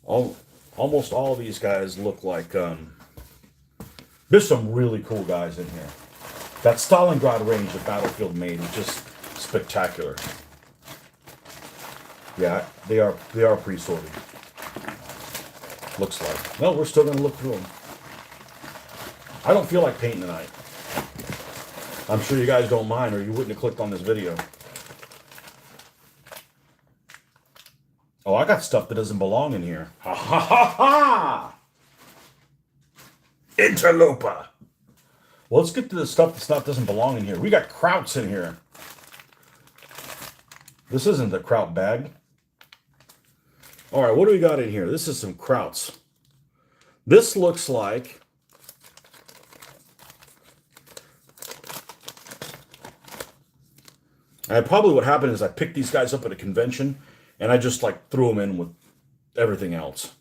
S1: almost all of these guys look like there's some really cool guys in here. That Stalingrad range that Battlefield made is just spectacular. Yeah, they are pre-sorted. Looks like. Well, we're still gonna look through them. I don't feel like painting tonight. I'm sure you guys don't mind, or you wouldn't have clicked on this video. Oh, I got stuff that doesn't belong in here. Ha ha ha ha! Interloper. Well, let's get to the stuff doesn't belong in here. We got Krauts in here. This isn't the Kraut bag. All right, what do we got in here? This is some Krauts. This looks like probably what happened is I picked these guys up at a convention and I just like threw them in with everything else.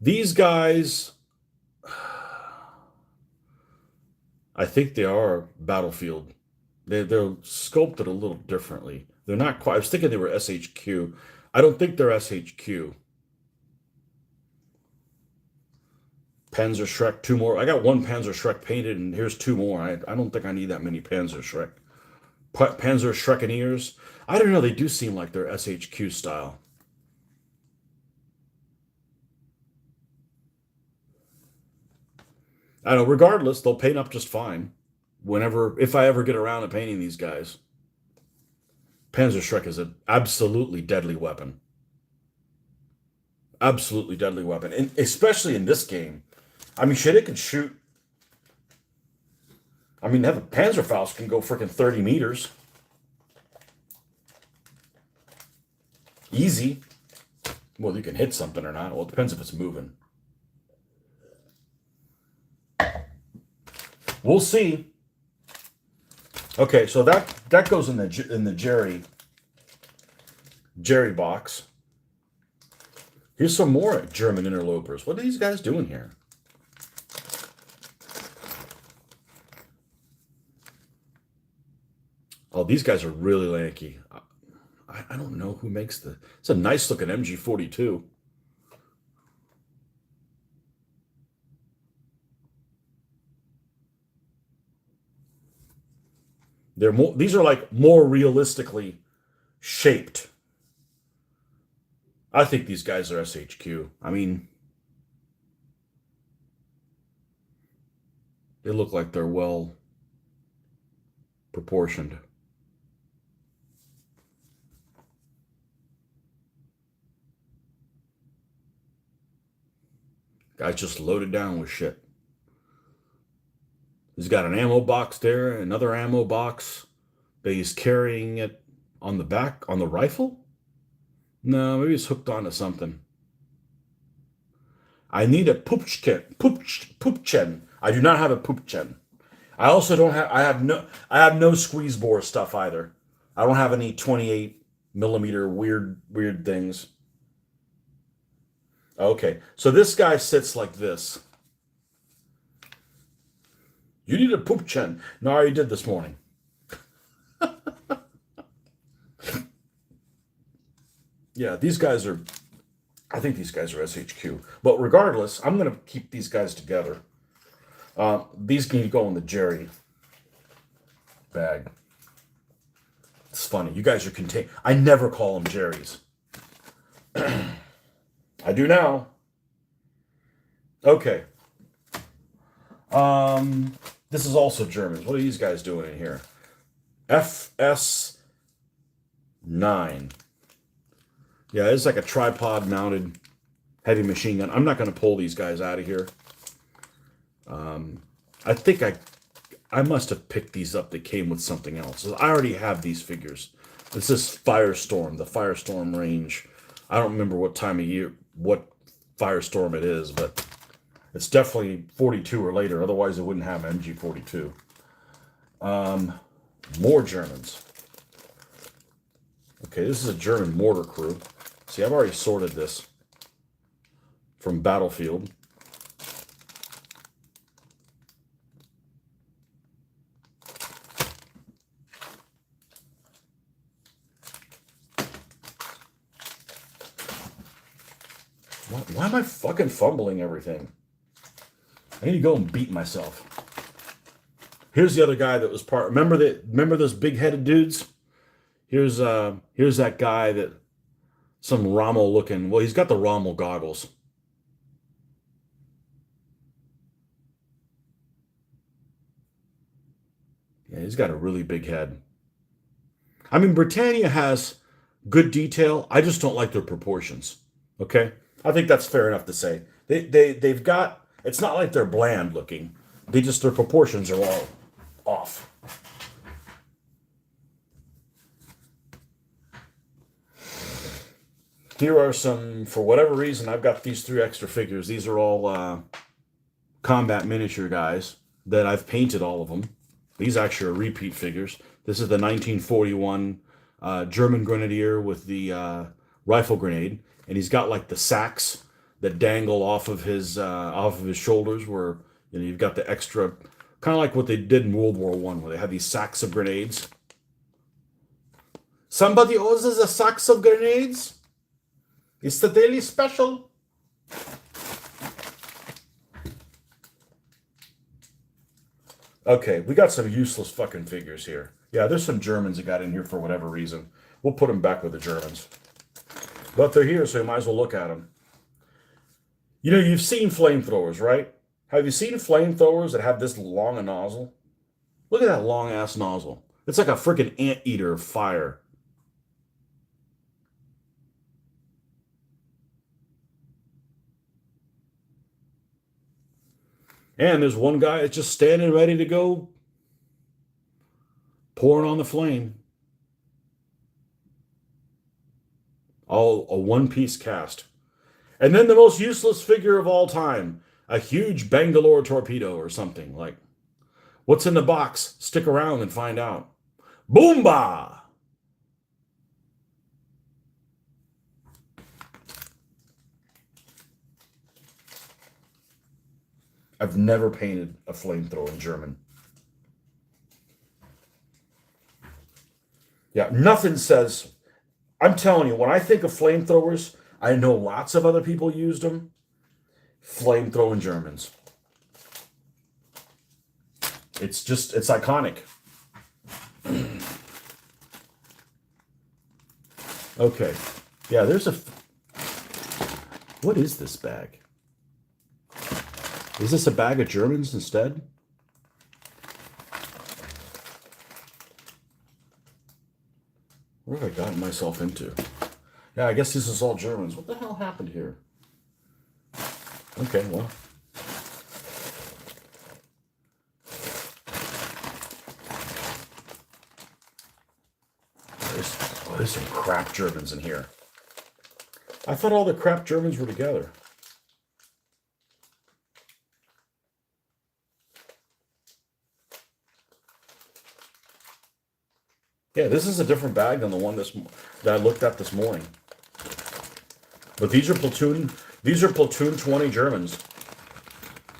S1: These guys, I think they are Battlefield. They're sculpted a little differently. They're not quite, I was thinking they were SHQ. I don't think they're SHQ. Panzer Shrek, 2 more. I got 1 Panzer Shrek painted, and here's 2 more. I don't think I need that many Panzer Shrek. Panzer Shrekeneers. I don't know, they do seem like they're SHQ style. I don't know, regardless, they'll paint up just fine. If I ever get around to painting these guys. Panzer Shrek is an absolutely deadly weapon. Absolutely deadly weapon. And especially in this game. I mean, shit, it can shoot. I mean, a Panzerfaust can go freaking 30 meters. Easy. Well, you can hit something or not. Well, it depends if it's moving. We'll see. Okay, so that goes in the Jerry box. Here's some more German interlopers. What are these guys doing here? Oh, these guys are really lanky. I don't know who makes it's a nice looking MG42. These are like more realistically shaped. I think these guys are SHQ. I mean, they look like they're well proportioned. Guy's just loaded down with shit. He's got an ammo box there, another ammo box, but he's carrying it on the back, on the rifle? No, maybe it's hooked onto something. I need a Pupchen. I do not have a Pupchen. I also don't have, I have no squeeze bore stuff either. I don't have any 28 millimeter weird things. Okay, so this guy sits like this. You need a Pupchen. No, I already did this morning. Yeah, these guys are, I think these guys are SHQ. But regardless, I'm going to keep these guys together. These can go in the Jerry bag. It's funny. You guys are contained. I never call them Jerry's. I do now. Okay. This is also Germans. What are these guys doing in here? FS9. Yeah, it's like a tripod-mounted heavy machine gun. I'm not going to pull these guys out of here. I think I must have picked these up that came with something else. I already have these figures. This is Firestorm, the Firestorm range. I don't remember what time of year, what Firestorm it is, but it's definitely 42 or later. Otherwise, it wouldn't have MG42. More Germans. Okay. Okay, this is a German mortar crew. See, I've already sorted this from Battlefield. Why am I fucking fumbling everything? I need to go and beat myself. Here's the other guy that was part. Remember those big-headed dudes? Here's that guy that some Rommel looking. Well, he's got the Rommel goggles. Yeah, he's got a really big head. I mean, Britannia has good detail. I just don't like their proportions. Okay, I think that's fair enough to say. They've got. It's not like they're bland looking. Their proportions are all off. Here are some, for whatever reason, I've got these 3 extra figures. These are all combat miniature guys that I've painted all of them. These actually are repeat figures. This is the 1941 German grenadier with the rifle grenade, and he's got like the sacks that dangle off of his shoulders, where you've got the extra, kind of like what they did in World War I, where they had these sacks of grenades. Somebody owes us a sacks of grenades. It's the daily special. Okay, we got some useless fucking figures here. Yeah, there's some Germans that got in here for whatever reason. We'll put them back with the Germans. But they're here, so you might as well look at them. You've seen flamethrowers, right? Have you seen flamethrowers that have this long a nozzle? Look at that long-ass nozzle. It's like a freaking anteater of fire. And there's one guy that's just standing ready to go, pouring on the flame. All a one-piece cast. And then the most useless figure of all time, a huge Bangalore torpedo or something. Like, what's in the box? Stick around and find out. Boomba! I've never painted a flamethrower in German. Yeah, nothing says. I'm telling you, when I think of flamethrowers, I know lots of other people used them. Flamethrowing Germans. It's iconic. Okay. Yeah, what is this bag? Is this a bag of Germans instead? What have I gotten myself into? Yeah, I guess this is all Germans. What the hell happened here? Okay, well. There's some crap Germans in here. I thought all the crap Germans were together. Yeah, this is a different bag than the one that I looked at this morning. But these are platoon 20 Germans.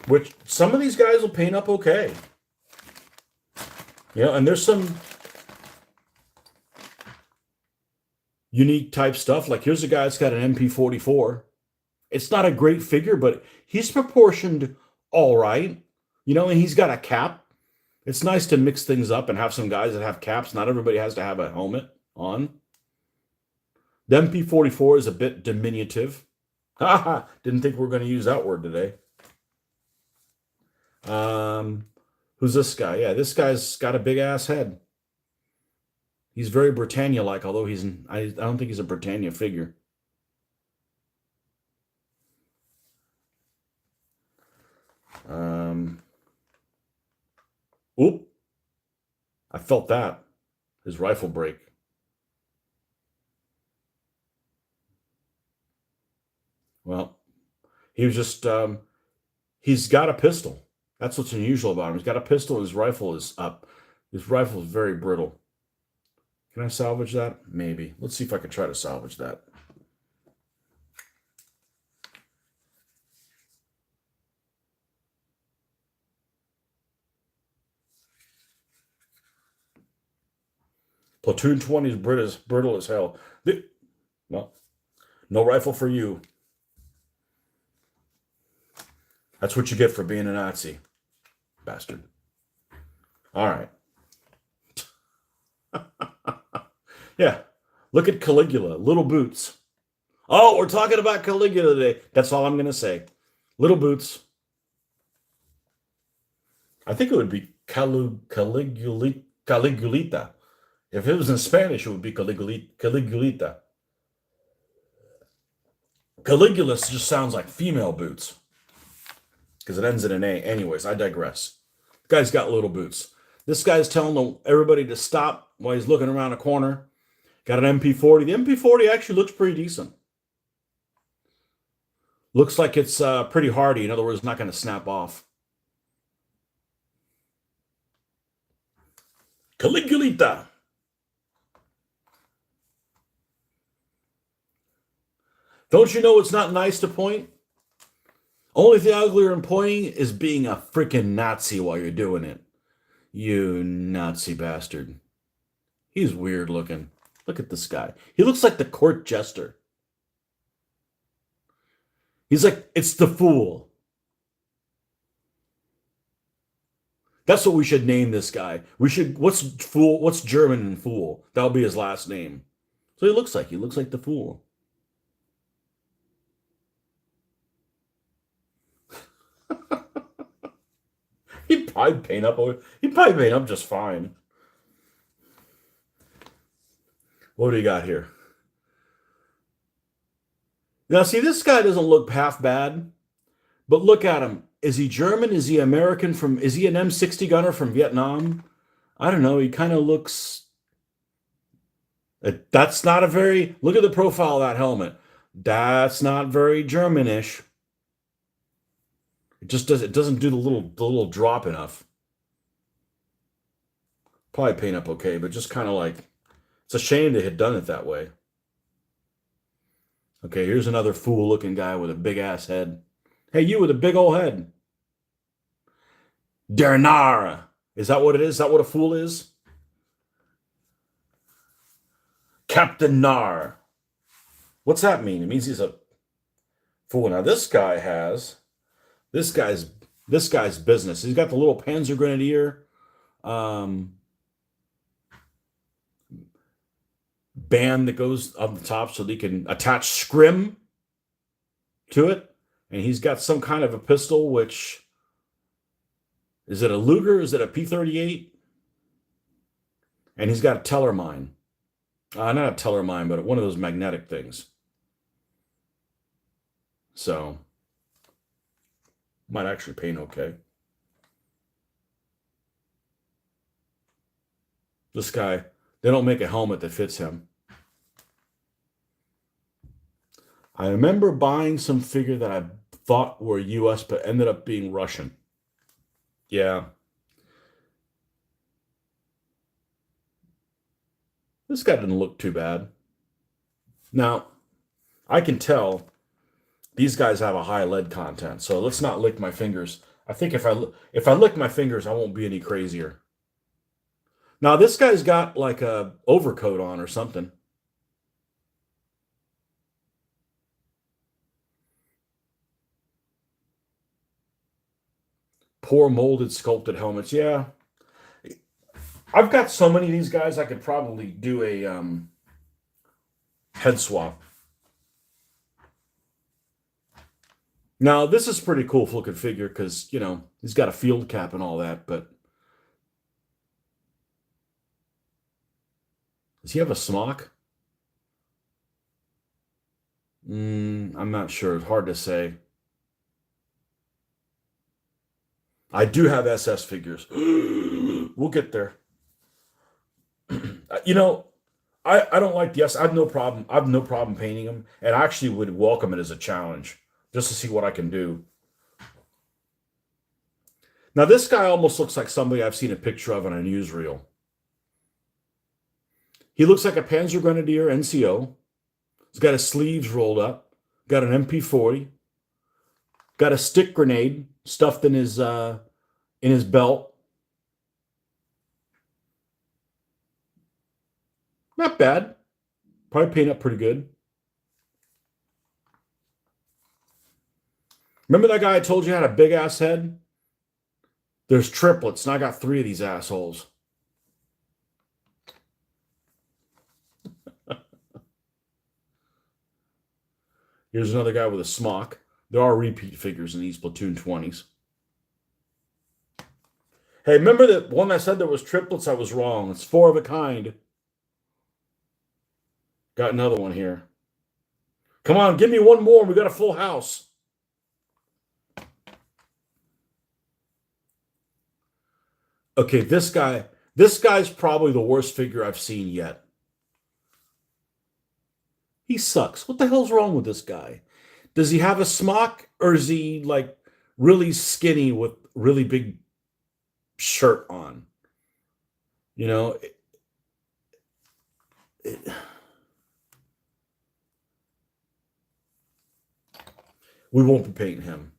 S1: Which some of these guys will paint up okay. And there's some unique type stuff. Like here's a guy that's got an MP44. It's not a great figure, but he's proportioned all right. And he's got a cap. It's nice to mix things up and have some guys that have caps. Not everybody has to have a helmet on. The MP44 is a bit diminutive. Haha, didn't think we were going to use that word today. Who's this guy? Yeah, this guy's got a big ass head. He's very Britannia-like, although I don't think he's a Britannia figure. Oop. I felt that. His rifle break. Well, he was just, he's got a pistol. That's what's unusual about him. He's got a pistol and his rifle is up. His rifle is very brittle. Can I salvage that? Maybe. Let's see if I can try to salvage that. Platoon 20 is brittle as hell. Well, no rifle for you. That's what you get for being a Nazi. Bastard. All right. Yeah. Look at Caligula. Little boots. Oh, we're talking about Caligula today. That's all I'm going to say. Little boots. I think it would be Caligulita. If it was in Spanish, it would be Caligulita. Caligulus just sounds like female boots because it ends in an A. Anyways, I digress. The guy's got little boots. This guy's telling everybody to stop while he's looking around a corner. Got an MP40. The MP40 actually looks pretty decent. Looks like it's pretty hardy. In other words, not going to snap off. Caligulita. Don't you know it's not nice to point? Only thing uglier in pointing is being a freaking Nazi while you're doing it. You Nazi bastard. He's weird looking. Look at this guy. He looks like the court jester. He's like, it's the fool. That's what we should name this guy. What's fool? What's German in fool? That'll be his last name. So he looks like the fool. He'd probably paint up just fine. What do you got here? Now, see, this guy doesn't look half bad, but look at him. Is he German? Is he American is he an M60 gunner from Vietnam? I don't know. He kind of looks, that's not look at the profile of that helmet. That's not very Germanish. It doesn't do the little drop enough. Probably paint up okay, but just kind of like, it's a shame they had done it that way. Okay, here's another fool-looking guy with a big-ass head. Hey, you with a big old head. Dernar. Is that what it is? Is that what a fool is? Captain Nar. What's that mean? It means he's a fool. Now this guy's business. He's got the little Panzer Grenadier band that goes up the top so they can attach scrim to it. And he's got some kind of a pistol, which is it a Luger? Is it a P-38? And he's got a Tellermine. Not a Tellermine, but one of those magnetic things. So might actually paint okay. This guy, they don't make a helmet that fits him. I remember buying some figure that I thought were US, but ended up being Russian. Yeah. This guy didn't look too bad. Now, I can tell these guys have a high lead content, so let's not lick my fingers. I think if I lick my fingers, I won't be any crazier. Now, this guy's got like a overcoat on or something. Poor molded sculpted helmets. Yeah. I've got so many of these guys, I could probably do a head swap. Now, this is pretty cool looking figure because, you know, he's got a field cap and all that, but does he have a smock? I'm not sure. It's hard to say. I do have SS figures. We'll get there. You know, I don't like the S. I have no problem painting them, and I actually would welcome it as a challenge just to see what I can do. Now, this guy almost looks like somebody I've seen a picture of on a newsreel. He looks like a Panzer Grenadier NCO. He's got his sleeves rolled up, got an MP40, got a stick grenade stuffed in his belt. Not bad. Probably paint up pretty good. Remember that guy I told you had a big ass head? There's triplets, and I got 3 of these assholes. Here's another guy with a smock. There are repeat figures in these Platoon 20s. Hey, remember that one I said there was triplets? I was wrong. It's 4 of a kind. Got another one here. Come on, give me one more. We got a full house. Okay, this guy's probably the worst figure I've seen yet. He sucks. What the hell's wrong with this guy? Does he have a smock, or is he like really skinny with really big shirt on? You know, we won't be painting him.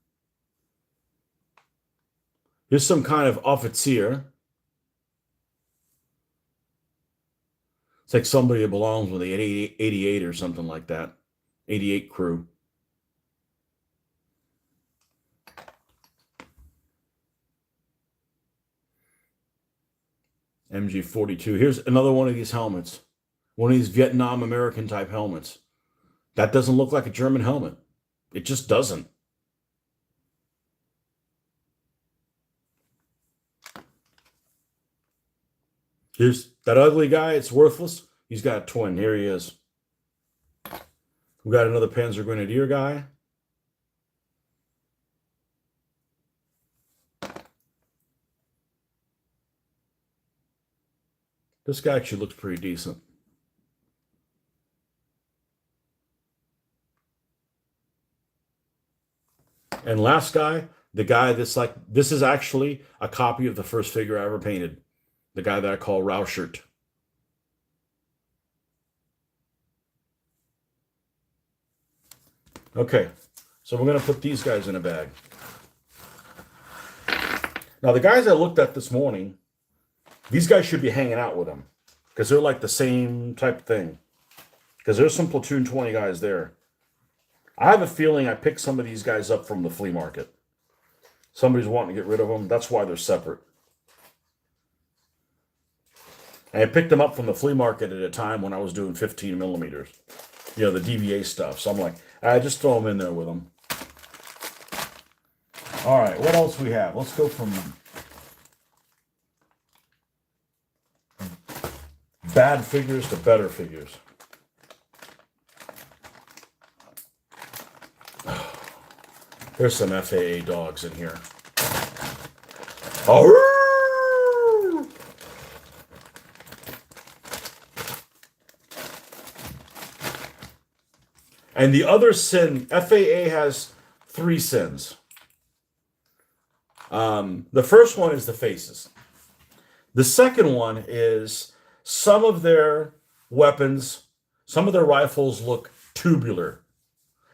S1: Here's some kind of officer. It's like somebody that belongs with the 88 or something like that. 88 crew. MG42. Here's another one of these helmets. One of these Vietnam American type helmets. That doesn't look like a German helmet. It just doesn't. Here's that ugly guy. It's worthless. He's got a twin. Here he is. We got another Panzer Grenadier guy. This guy actually looks pretty decent. And last guy, the guy that's like, this is actually a copy of the first figure I ever painted. The guy that I call Rauschert. Okay, so we're going to put these guys in a bag. Now, the guys I looked at this morning, these guys should be hanging out with them because they're like the same type of thing. Because there's some Platoon 20 guys there. I have a feeling I picked some of these guys up from the flea market. Somebody's wanting to get rid of them. That's why they're separate. And I picked them up from the flea market at a time when I was doing 15 millimeters. You know, the DVA stuff. So I'm like, I just throw them in there with them. All right, what else we have? Let's go from bad figures to better figures. There's some FAA dogs in here. Oh! And the other sin, FAA has 3 sins. The first one is the faces. The second one is some of their weapons, some of their rifles look tubular.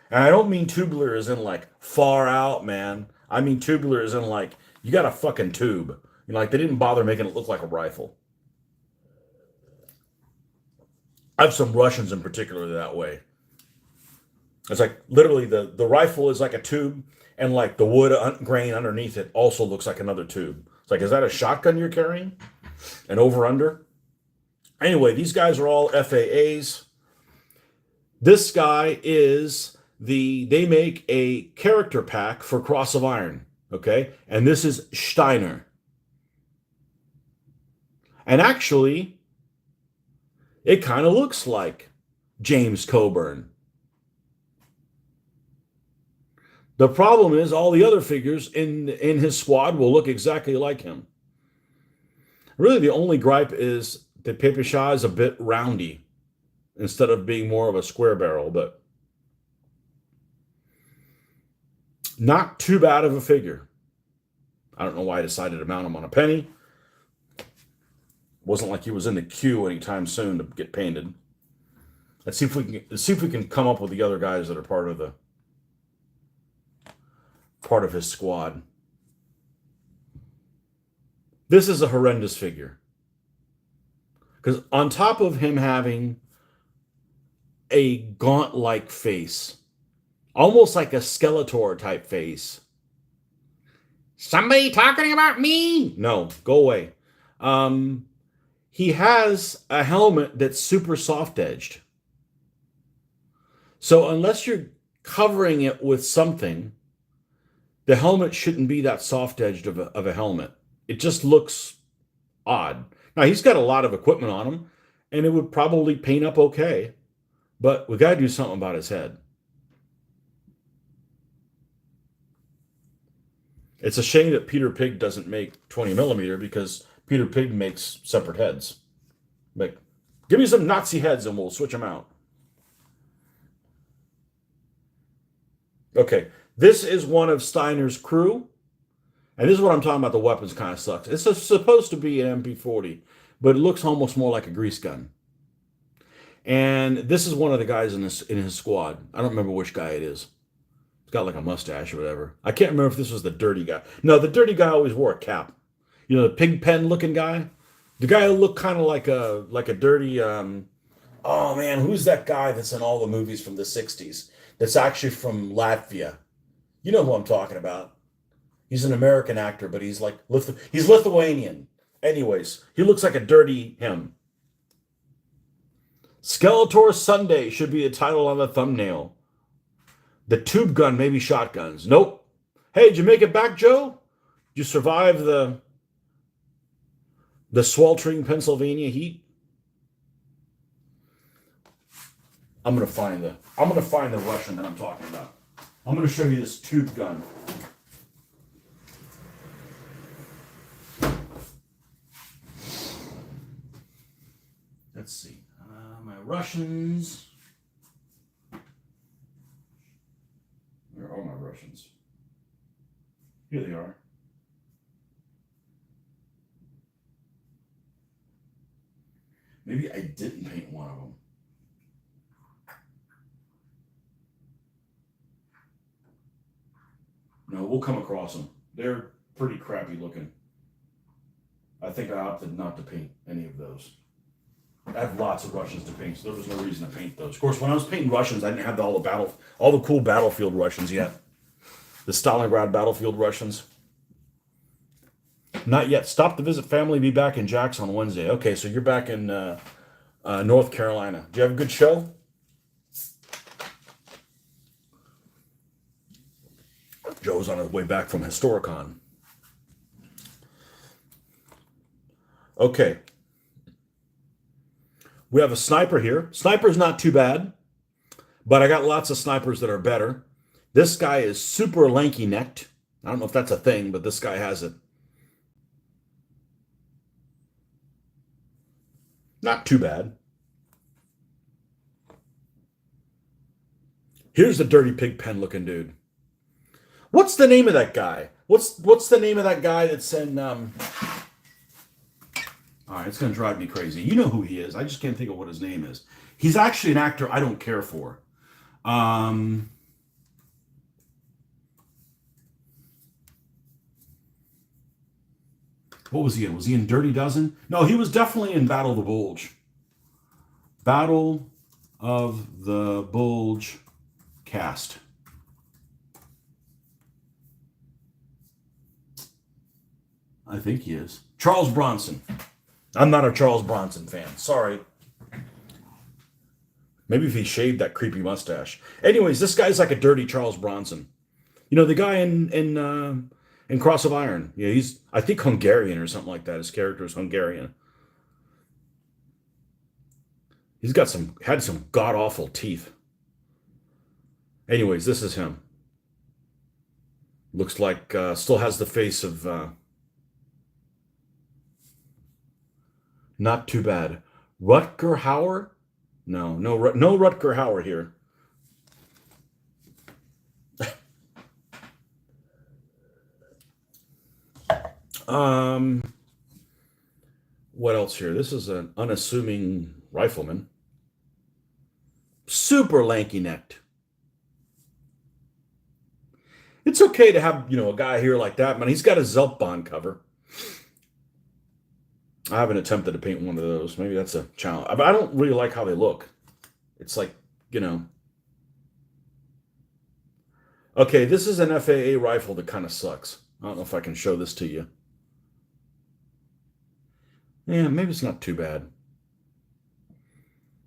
S1: And I don't mean tubular as in like far out, man. I mean tubular as in like you got a fucking tube. You know, like they didn't bother making it look like a rifle. I have some Russians in particular that way. It's like literally the rifle is like a tube, and like the wood grain underneath it also looks like another tube. It's like, is that a shotgun you're carrying? An over under? Anyway, these guys are all FAAs. This guy is they make a character pack for Cross of Iron, okay? And this is Steiner. And actually, it kind of looks like James Coburn. The problem is all the other figures in his squad will look exactly like him. Really, the only gripe is that Pepe Shah is a bit roundy instead of being more of a square barrel, but not too bad of a figure. I don't know why I decided to mount him on a penny. Wasn't like he was in the queue anytime soon to get painted. Let's see if we can come up with the other guys that are part of his squad. This is a horrendous figure. Because on top of him having a gaunt-like face, almost like a Skeletor type face. Somebody talking about me? No, go away. He has a helmet that's super soft-edged. So unless you're covering it with something, the helmet shouldn't be that soft-edged of a helmet. It just looks odd. Now, he's got a lot of equipment on him, and it would probably paint up okay, but we got to do something about his head. It's a shame that Peter Pig doesn't make 20 millimeter because Peter Pig makes separate heads. Like, give me some Nazi heads and we'll switch them out. Okay, this is one of Steiner's crew. And this is what I'm talking about. The weapons kind of sucks. It's supposed to be an MP40, but it looks almost more like a grease gun. And this is one of the guys in his squad. I don't remember which guy it is. He's got like a mustache or whatever. I can't remember if this was the dirty guy. No, the dirty guy always wore a cap. You know, the pig pen looking guy. The guy who looked kind of like a dirty. Oh man, who's that guy that's in all the movies from the '60s? That's actually from Latvia. You know who I'm talking about. He's an American actor, but he's like he's Lithuanian. Anyways, he looks like a dirty him. Skeletor Sunday should be a title on the thumbnail. The tube gun, maybe shotguns. Nope. Hey, did you make it back, Joe? Did you survive the sweltering Pennsylvania heat? I'm gonna find the Russian that I'm talking about. I'm gonna show you this tube gun. Let's see. My Russians. Where are my Russians? Here they are. Maybe I didn't paint one of them. No, we'll come across them. They're pretty crappy looking. I think I opted not to paint any of those. I have lots of Russians to paint, so there was no reason to paint those. Of course, when I was painting Russians, I didn't have all the cool battlefield Russians yet. The Stalingrad battlefield Russians. Not yet. Stop the visit family. Be back in Jackson on Wednesday. Okay, so you're back in North Carolina. Do you have a good show? Joe's on his way back from Historicon. Okay. We have a sniper here. Sniper's not too bad, but I got lots of snipers that are better. This guy is super lanky necked. I don't know if that's a thing, but this guy has it. Not too bad. Here's the dirty pig pen looking dude. What's the name of that guy? What's the name of that guy that's in all right, it's going to drive me crazy. You know who he is. I just can't think of what his name is. He's actually an actor I don't care for. What was he in? Was he in Dirty Dozen? No, he was definitely in Battle of the Bulge. Battle of the Bulge cast. I think he is. Charles Bronson. I'm not a Charles Bronson fan. Sorry. Maybe if he shaved that creepy mustache. Anyways, this guy's like a dirty Charles Bronson. You know, the guy in Cross of Iron. Yeah, he's, I think, Hungarian or something like that. His character is Hungarian. He's had some god-awful teeth. Anyways, this is him. Looks like, still has the face of, not too bad. Rutger Hauer? No Rutger Hauer here. What else here? This is an unassuming rifleman. Super lanky necked. It's okay to have, a guy here like that, man. He's got a Zeltbahn cover. I haven't attempted to paint one of those. Maybe that's a challenge. But I don't really like how they look. It's like, Okay, this is an FAA rifle that kind of sucks. I don't know if I can show this to you. Yeah, maybe it's not too bad.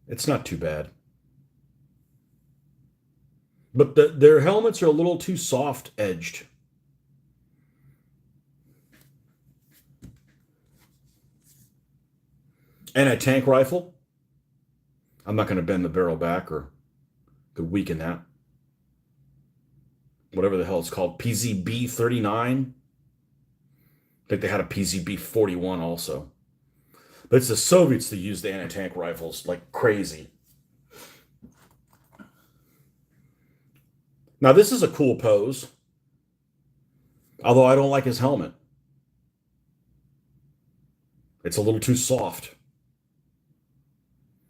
S1: It's not too bad. But their helmets are a little too soft edged. And a tank rifle. I'm not going to bend the barrel back or could weaken that. Whatever the hell it's called. PZB 39. I think they had a PZB 41 also. But it's the Soviets that used the anti-tank rifles like crazy. Now, this is a cool pose. Although I don't like his helmet. It's a little too soft.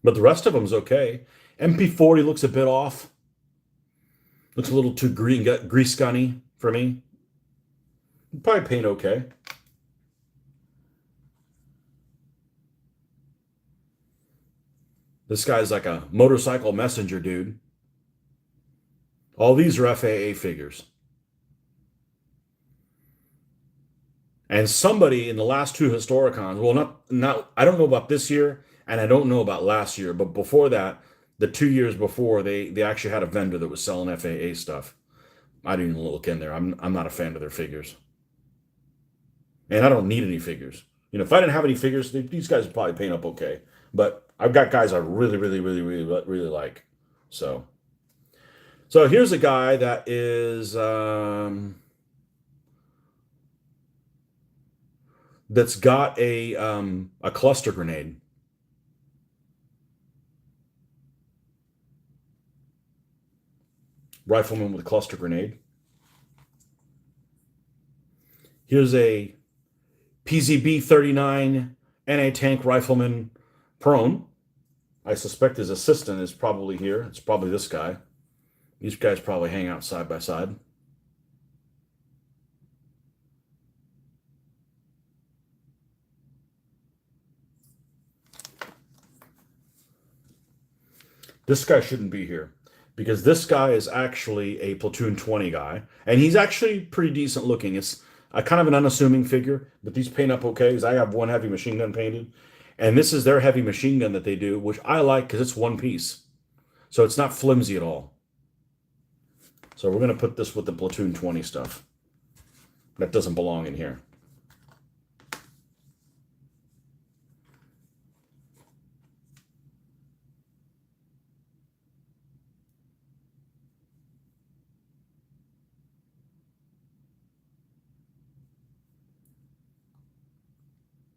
S1: But the rest of them's okay. MP40 looks a bit off. Looks a little too grease gunny for me. Probably paint okay. This guy's like a motorcycle messenger dude. All these are FAA figures. And somebody in the last two Historicons, well, not I don't know about this year, and I don't know about last year, but before that, the 2 years before, they actually had a vendor that was selling FAA stuff. I didn't even look in there. I'm not a fan of their figures. And I don't need any figures. If I didn't have any figures, these guys would probably paint up okay. But I've got guys I really, really, really, really, really like. So here's a guy that is that's got a cluster grenade. Rifleman with a cluster grenade. Here's a PZB 39 anti-tank rifleman prone. I suspect his assistant is probably here. It's probably this guy. These guys probably hang out side by side. This guy shouldn't be here because this guy is actually a platoon 20 guy, and he's actually pretty decent looking. It's a kind of an unassuming figure, but these paint up okay because I have one heavy machine gun painted, and this is their heavy machine gun that they do, which I like because it's one piece. So it's not flimsy at all. So we're going to put this with the platoon 20 stuff. That doesn't belong in here.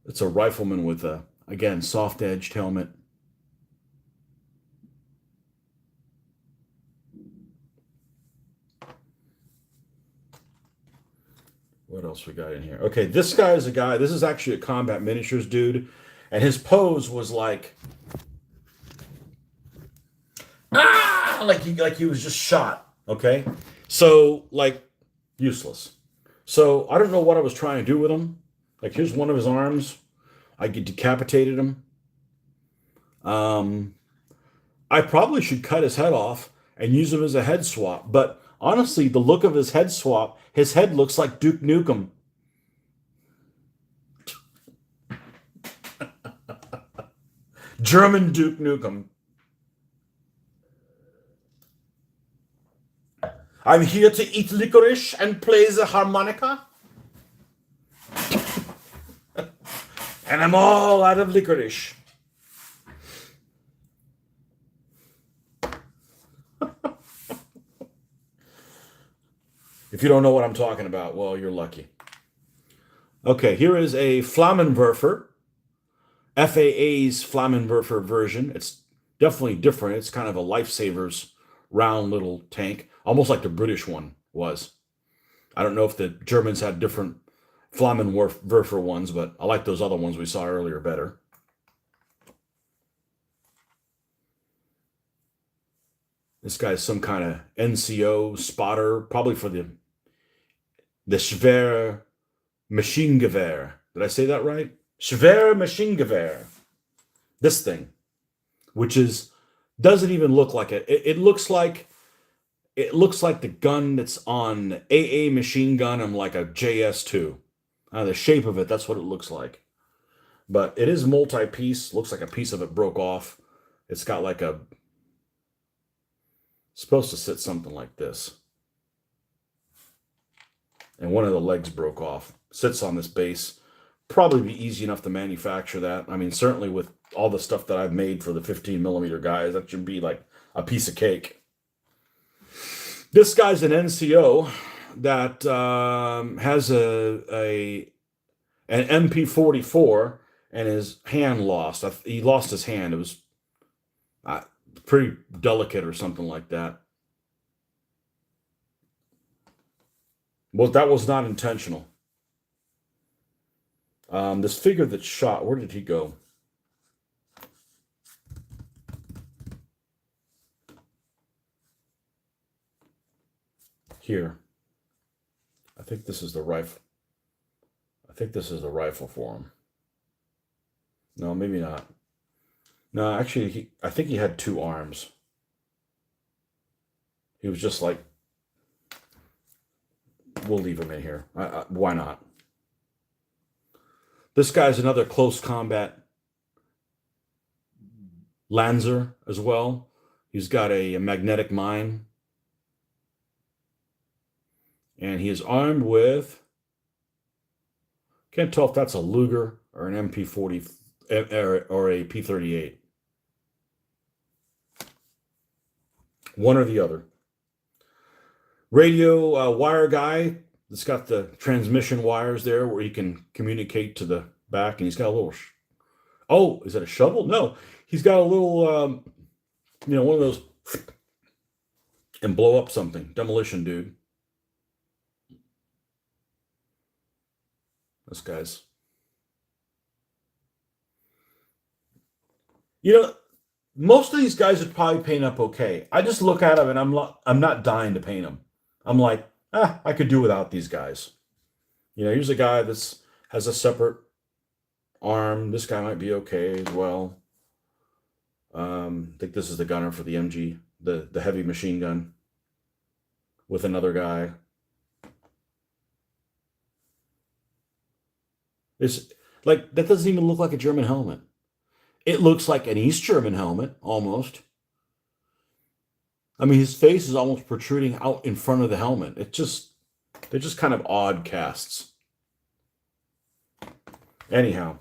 S1: It's a rifleman with a, again, soft-edged helmet. What else we got in here? Okay, this guy is a guy. This is actually a combat miniatures dude, and his pose was like, like he was just shot. Okay, so like useless. So I don't know what I was trying to do with him. Like here's one of his arms. I decapitated him. I probably should cut his head off and use him as a head swap, but honestly, the look of his head swap, his head looks like Duke Nukem. German Duke Nukem. I'm here to eat licorice and play the harmonica. And I'm all out of licorice. If you don't know what I'm talking about, well, you're lucky. Okay, here is a Flammenwerfer. FAA's Flammenwerfer version. It's definitely different. It's kind of a lifesavers round little tank, almost like the British one was. I don't know if the Germans had different Flammenwerfer ones, but I like those other ones we saw earlier better. This guy's some kind of NCO spotter, probably for the Schwer Maschinengewehr. Did I say that right? Schwer Maschinengewehr. This thing, which doesn't even look like it. It looks like the gun that's on AA machine gun and like a JS2. The shape of it, that's what it looks like. But it is multi-piece. Looks like a piece of it broke off. It's got like supposed to sit something like this. And one of the legs broke off. Sits on this base. Probably be easy enough to manufacture that. I mean, certainly with all the stuff that I've made for the 15mm guys, that should be like a piece of cake. This guy's an NCO that has an MP44 and his hand lost. He lost his hand. It was pretty delicate or something like that. Well, that was not intentional. This figure that's shot, where did he go? Here. I think this is the rifle. I think this is the rifle for him. No, maybe not. No, actually, I think he had two arms. He was just like, we'll leave him in here. Why not? This guy's another close combat Lancer as well. He's got a magnetic mine. And he is armed with, can't tell if that's a Luger or an MP40 or a P38. One or the other. Radio wire guy. It's got the transmission wires there where he can communicate to the back. And he's got a little, oh, is that a shovel? No, he's got a little, one of those and blow up something. Demolition dude. This guy's, most of these guys would probably paint up okay. I just look at them and I'm not dying to paint them. I'm like, I could do without these guys. Here's a guy that has a separate arm. This guy might be okay as well. I think this is the gunner for the MG, the heavy machine gun with another guy. It's like, that doesn't even look like a German helmet. It looks like an East German helmet, almost. I mean, his face is almost protruding out in front of the helmet. They're just kind of odd casts. Anyhow,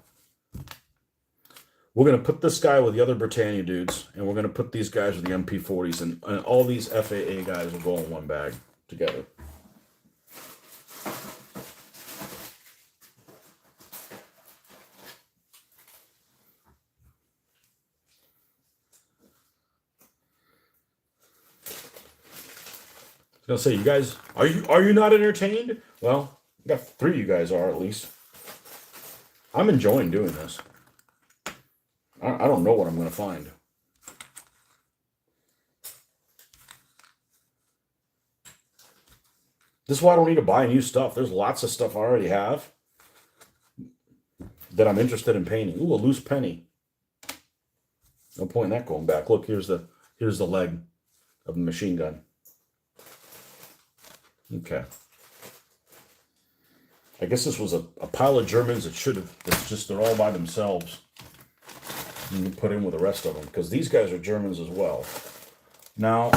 S1: we're going to put this guy with the other Britannia dudes, and we're going to put these guys with the MP40s, and all these FAA guys will go in one bag together. I was gonna say, you guys, are you not entertained? Well, I got 3 of you guys are at least. I'm enjoying doing this. I don't know what I'm gonna find. This is why I don't need to buy new stuff. There's lots of stuff I already have that I'm interested in painting. Ooh, a loose penny. No point in that going back. Look, here's the leg of the machine gun. Okay. I guess this was a pile of Germans they're all by themselves. And you put in with the rest of them, because these guys are Germans as well. Now,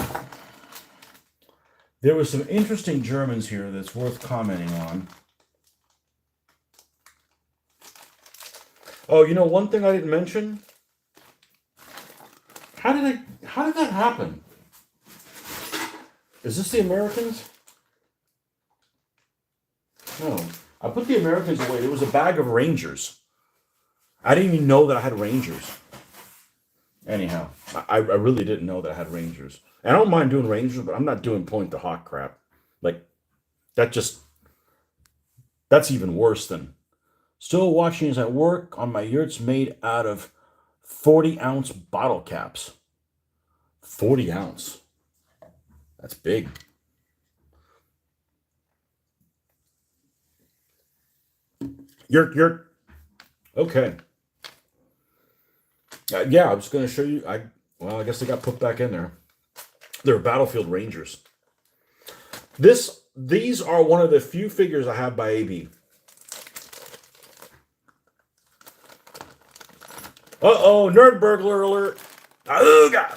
S1: there were some interesting Germans here that's worth commenting on. Oh, one thing I didn't mention? How did that happen? Is this the Americans? No. I put the Americans away. There was a bag of Rangers. I didn't even know that I had Rangers. Anyhow, I really didn't know that I had Rangers. And I don't mind doing Rangers, but I'm not doing point to hawk crap. Like, that's That's even worse than still watching as I work on my yurts made out of 40-ounce bottle caps. 40 ounce. That's big. Yurt. Okay. Yeah, I was going to show you. I guess they got put back in there. They're Battlefield Rangers. These are one of the few figures I have by AB. Uh-oh, nerd burglar alert. Auga!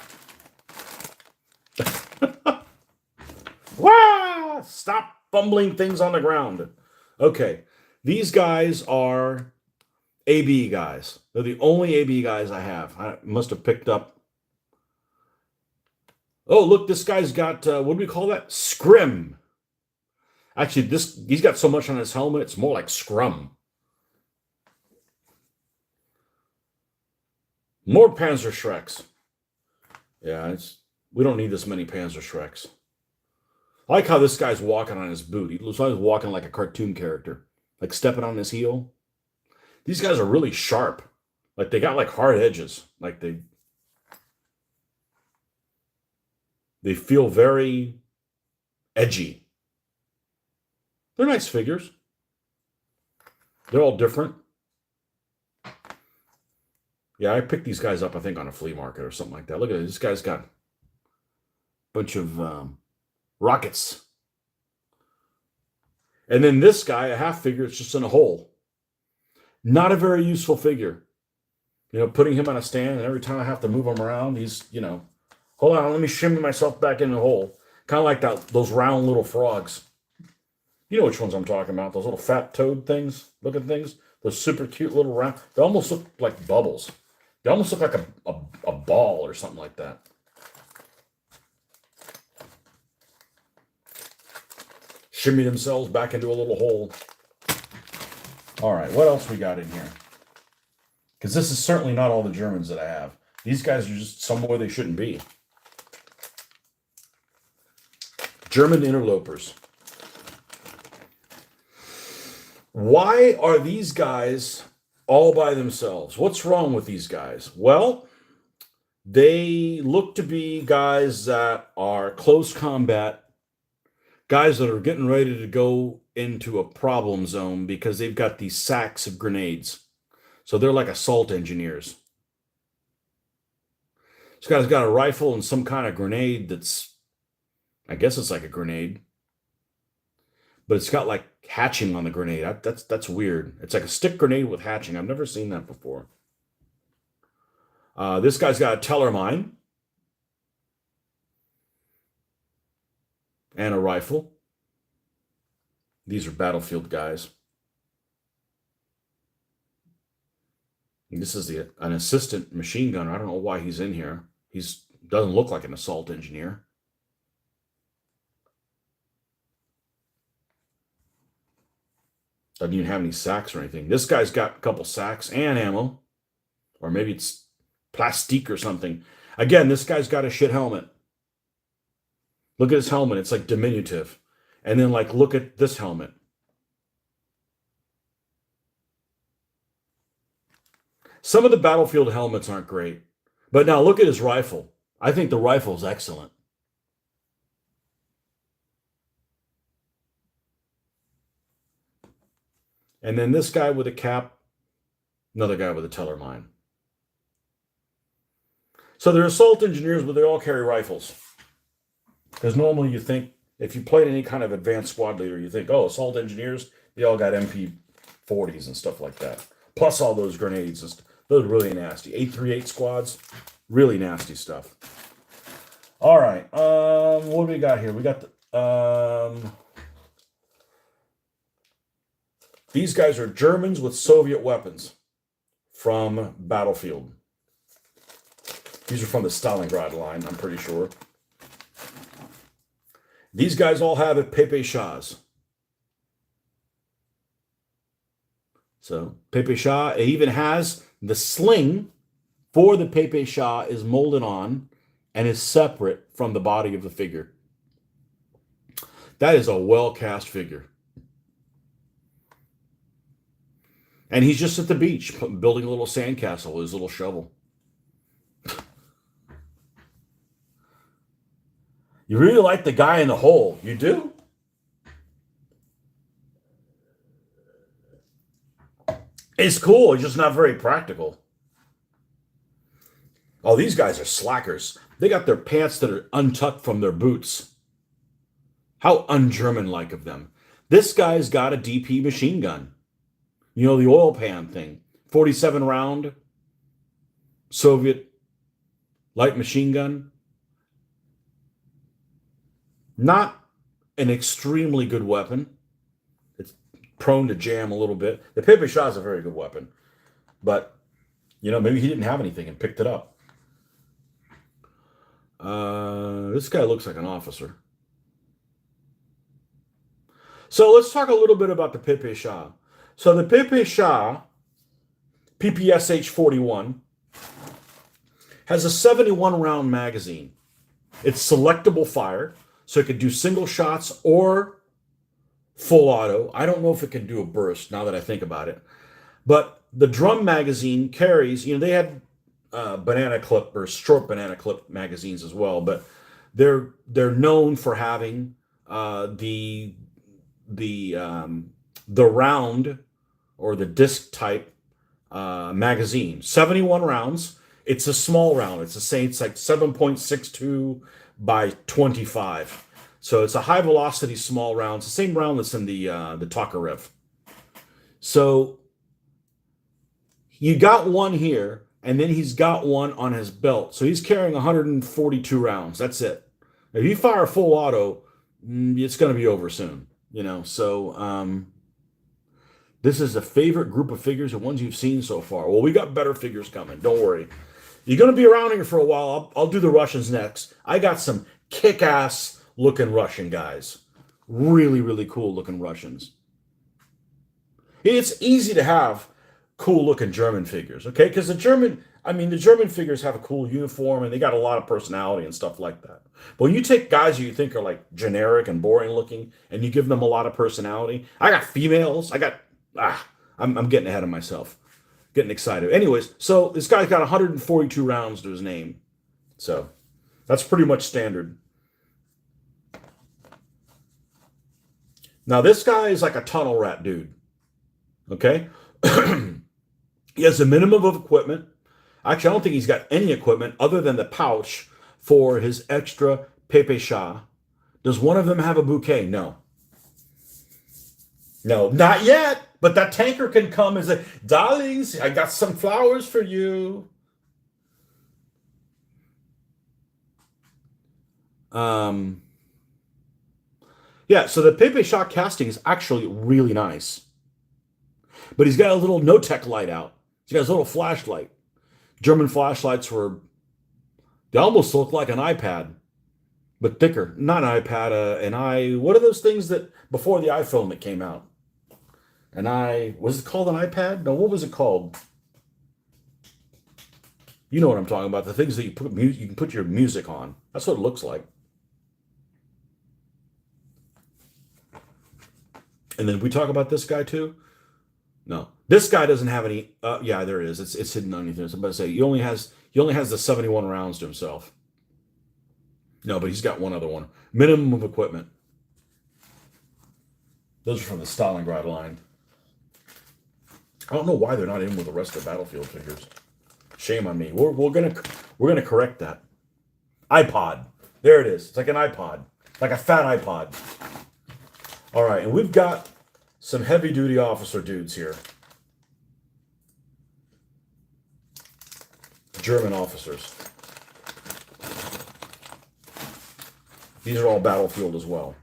S1: Wow! Stop fumbling things on the ground. Okay, these guys are AB guys. They're the only AB guys I have. I must have picked up. Oh, look, this guy's got, what do we call that? Scrim. Actually, he's got so much on his helmet, it's more like scrum. More Panzer Shreks. Yeah, we don't need this many Panzer Shreks. I like how this guy's walking on his boot. He looks like he's walking like a cartoon character, like stepping on his heel. These guys are really sharp. Like they got like hard edges. Like they feel very edgy. They're nice figures. They're all different. Yeah, I picked these guys up, I think, on a flea market or something like that. Look at this. This guy's got a bunch of rockets. And then this guy, a half figure, it's just in a hole. Not a very useful figure. You know, putting him on a stand, and every time I have to move him around, he's, hold on, let me shimmy myself back in the hole. Kind of like those round little frogs. You know which ones I'm talking about. Those little fat toad things, looking things. Those super cute little round. They almost look like bubbles. They almost look like a ball or something like that. Shimmy themselves back into a little hole. All right, what else we got in here? Because this is certainly not all the Germans that I have. These guys are just somewhere they shouldn't be. German interlopers. Why are these guys all by themselves? What's wrong with these guys? Well, they look to be guys that are close combat, guys that are getting ready to go into a problem zone because they've got these sacks of grenades. So they're like assault engineers. This guy's got a rifle and some kind of grenade that's, I guess it's like a grenade, but it's got like hatching on the grenade. That's weird. It's like a stick grenade with hatching. I've never seen that before. This guy's got a teller mine and a rifle. These are Battlefield guys. And this is an assistant machine gunner. I don't know why he's in here. He doesn't look like an assault engineer. Doesn't even have any sacks or anything. This guy's got a couple sacks and ammo. Or maybe it's plastique or something. Again, this guy's got a shit helmet. Look at his helmet. It's like diminutive. And then like look at this helmet. Some of the Battlefield helmets aren't great. But now look at his rifle. I think the rifle's excellent. And then this guy with a cap, another guy with a teller mine. So they're assault engineers, but they all carry rifles. Because normally you think, if you played any kind of advanced squad leader, you think, oh, assault engineers, they all got MP40s and stuff like that. Plus all those grenades. Those are really nasty. 838 squads, really nasty stuff. All right, what do we got here? We got these guys are Germans with Soviet weapons from Battlefield. These are from the Stalingrad line, I'm pretty sure. These guys all have Pepe Shahs. So Pepe Shah, it even has the sling for the Pepe Shah is molded on and is separate from the body of the figure. That is a well-cast figure. And he's just at the beach building a little sandcastle with his little shovel. You really like the guy in the hole. You do? It's cool. It's just not very practical. Oh, these guys are slackers. They got their pants that are untucked from their boots. How un-German like of them. This guy's got a DP machine gun. You know, the oil pan thing. 47 round Soviet light machine gun. Not an extremely good weapon. It's prone to jam a little bit. The Pepe Shah is a very good weapon. But, you know, maybe he didn't have anything and picked it up. This guy looks like an officer. So let's talk a little bit about the Pepe Shah. So the Pepe Shah PPSH 41 has a 71 round magazine. It's selectable fire, so it could do single shots or full auto. I don't know if it can do a burst now that I think about it. But the drum magazine carries, you know, they had banana clip or short banana clip magazines as well, but they're known for having the round or the disc type magazine. 71 rounds. It's a small round. It's like 7.62 by 25. So it's a high velocity small round. It's the same round that's in the Tokarev. So you got one here, and then he's got one on his belt. So he's carrying 142 rounds. That's it. If you fire full auto, it's going to be over soon. You know, so this is a favorite group of figures, the ones you've seen so far. Well, we got better figures coming. Don't worry. You're going to be around here for a while. I'll do the Russians next. I got some kick-ass looking Russian guys. Really, really cool looking Russians. It's easy to have cool looking German figures, okay? Because the German figures have a cool uniform and they got a lot of personality and stuff like that. But when you take guys who you think are like generic and boring looking and you give them a lot of personality, I got females. I'm getting ahead of myself. Getting excited. Anyways, so this guy's got 142 rounds to his name. So that's pretty much standard. Now this guy is like a tunnel rat dude. Okay? He has a minimum of equipment. Actually, I don't think he's got any equipment other than the pouch for his extra Pepe Shah. Does one of them have a bouquet? No. No, not yet. But that tanker can come and say, darlings, I got some flowers for you. Yeah, so the Pepe Shah casting is actually really nice. But he's got a little no-tech light out. He's got his little flashlight. German flashlights they almost look like an iPad, but thicker. Not an iPad, what are those things that, before the iPhone that came out? Was it called an iPad? No, what was it called? You know what I'm talking about. The things that you can put your music on. That's what it looks like. And then we talk about this guy too? No. This guy doesn't have any. Yeah, there it is. It's hidden underneath there. So I'm about to say he only has the 71 rounds to himself. No, but he's got one other one. Minimum of equipment. Those are from the Stalingrad line. I don't know why they're not in with the rest of the Battlefield figures. Shame on me. We're gonna correct that. iPod. There it is. It's like an iPod, like a fat iPod. All right, and we've got some heavy-duty officer dudes here. German officers. These are all Battlefield as well.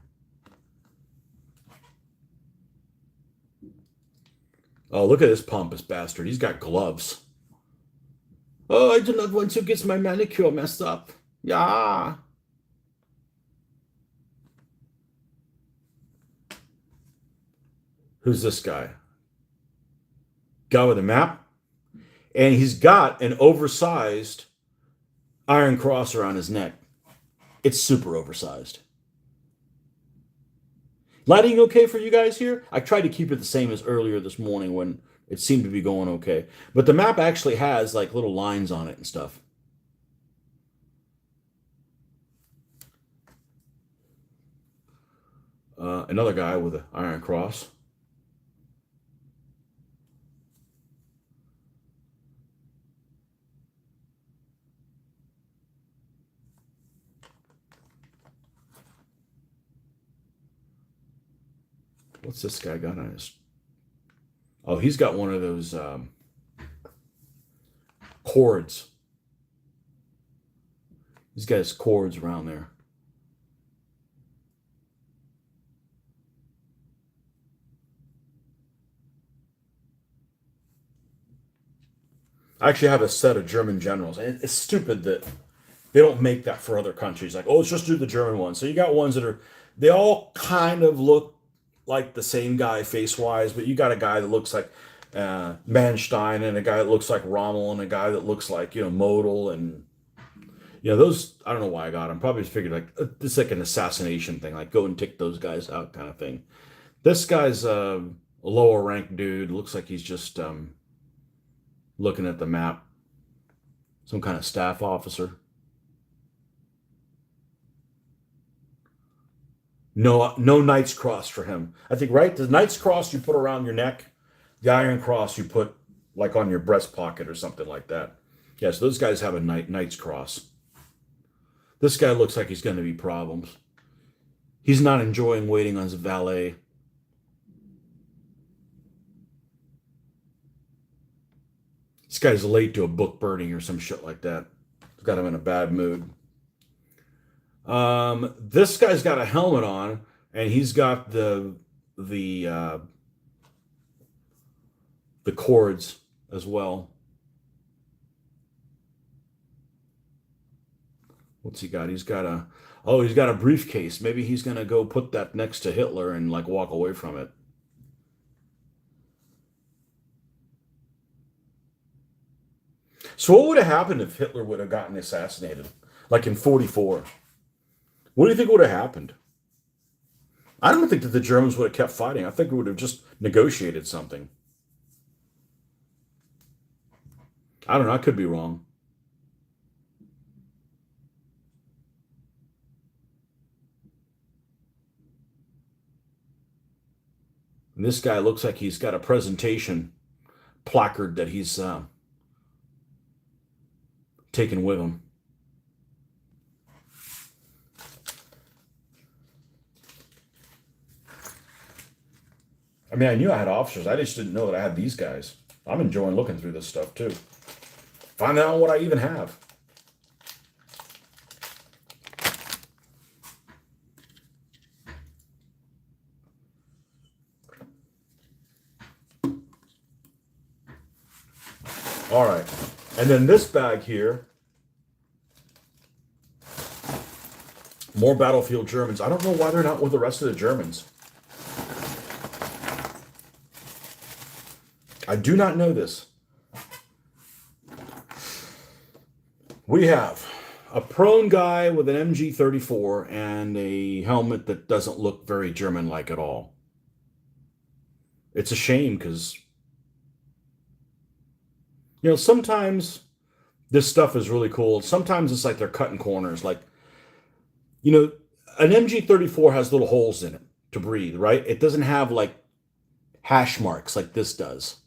S1: Oh, look at this pompous bastard. He's got gloves. Oh, I do not want to get my manicure messed up. Yeah. Who's this guy? Guy with a map? And he's got an oversized Iron Cross around his neck. It's super oversized. Lighting okay for you guys here? I tried to keep it the same as earlier this morning when It seemed to be going okay. But the map actually has like little lines on it and stuff. Another guy with an iron cross. What's this guy got on his? Oh, he's got one of those cords. He's got his cords around there. I actually have a set of German generals, and it's stupid that they don't make that for other countries. Like, oh, let's just do the German one. So you got ones that are, they all kind of look like the same guy face wise, but you got a guy that looks like Manstein, and a guy that looks like Rommel, and a guy that looks like, Model, and those. I don't know why I got them. Probably just figured like it's like an assassination thing, like go and take those guys out kind of thing. This guy's a lower ranked dude. Looks like he's just looking at the map. Some kind of staff officer. No, no Knight's Cross for him. I think, right? The Knight's Cross you put around your neck. The Iron Cross you put like on your breast pocket or something like that. Yes, those guys have a Knight's Cross. This guy looks like he's going to be problems. He's not enjoying waiting on his valet. This guy's late to a book burning or some shit like that. It's got him in a bad mood. This guy's got a helmet on, and he's got the cords as well. What's he got? He's got a briefcase. Maybe he's gonna go put that next to Hitler and like walk away from it. So what would have happened if Hitler would have gotten assassinated, like in 44? What do you think would have happened? I don't think that the Germans would have kept fighting. I think we would have just negotiated something. I don't know. I could be wrong. And this guy looks like he's got a presentation placard that he's taken with him. I mean, I knew I had officers. I just didn't know that I had these guys. I'm enjoying looking through this stuff too. Find out what I even have. All right. And then this bag here, more battlefield Germans. I don't know why they're not with the rest of the Germans. I do not know this. We have a prone guy with an MG34 and a helmet that doesn't look very German-like at all. It's a shame because, sometimes this stuff is really cool. Sometimes it's like they're cutting corners. Like, an MG34 has little holes in it to breathe, right? It doesn't have like hash marks like this does.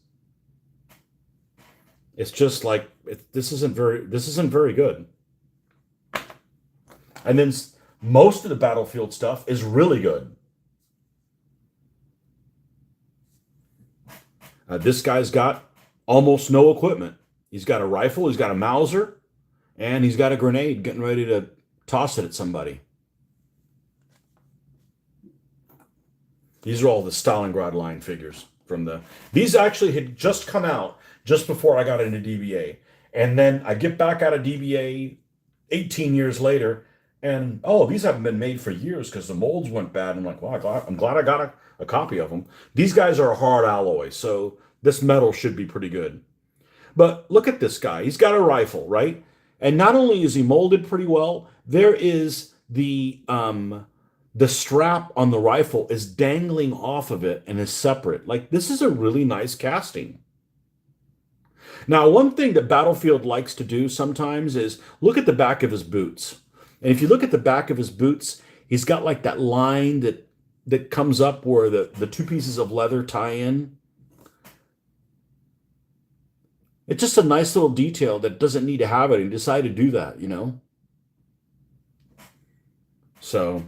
S1: It's just like this isn't very good. And then most of the battlefield stuff is really good. This guy's got almost no equipment. He's got a rifle, he's got a Mauser, and he's got a grenade getting ready to toss it at somebody. These are all the Stalingrad line figures from the. These actually had just come out just before I got into DBA. And then I get back out of DBA 18 years later, and these haven't been made for years because the molds went bad. I'm like, well, I'm glad I got a copy of them. These guys are a hard alloy, so this metal should be pretty good. But look at this guy. He's got a rifle, right? And not only is he molded pretty well, there is the strap on the rifle is dangling off of it and is separate. Like, this is a really nice casting. Now, one thing that Battlefield likes to do sometimes is look at the back of his boots. And if you look at the back of his boots, he's got like that line that comes up where the two pieces of leather tie in. It's just a nice little detail that doesn't need to have it. He decided to do that, you know? So,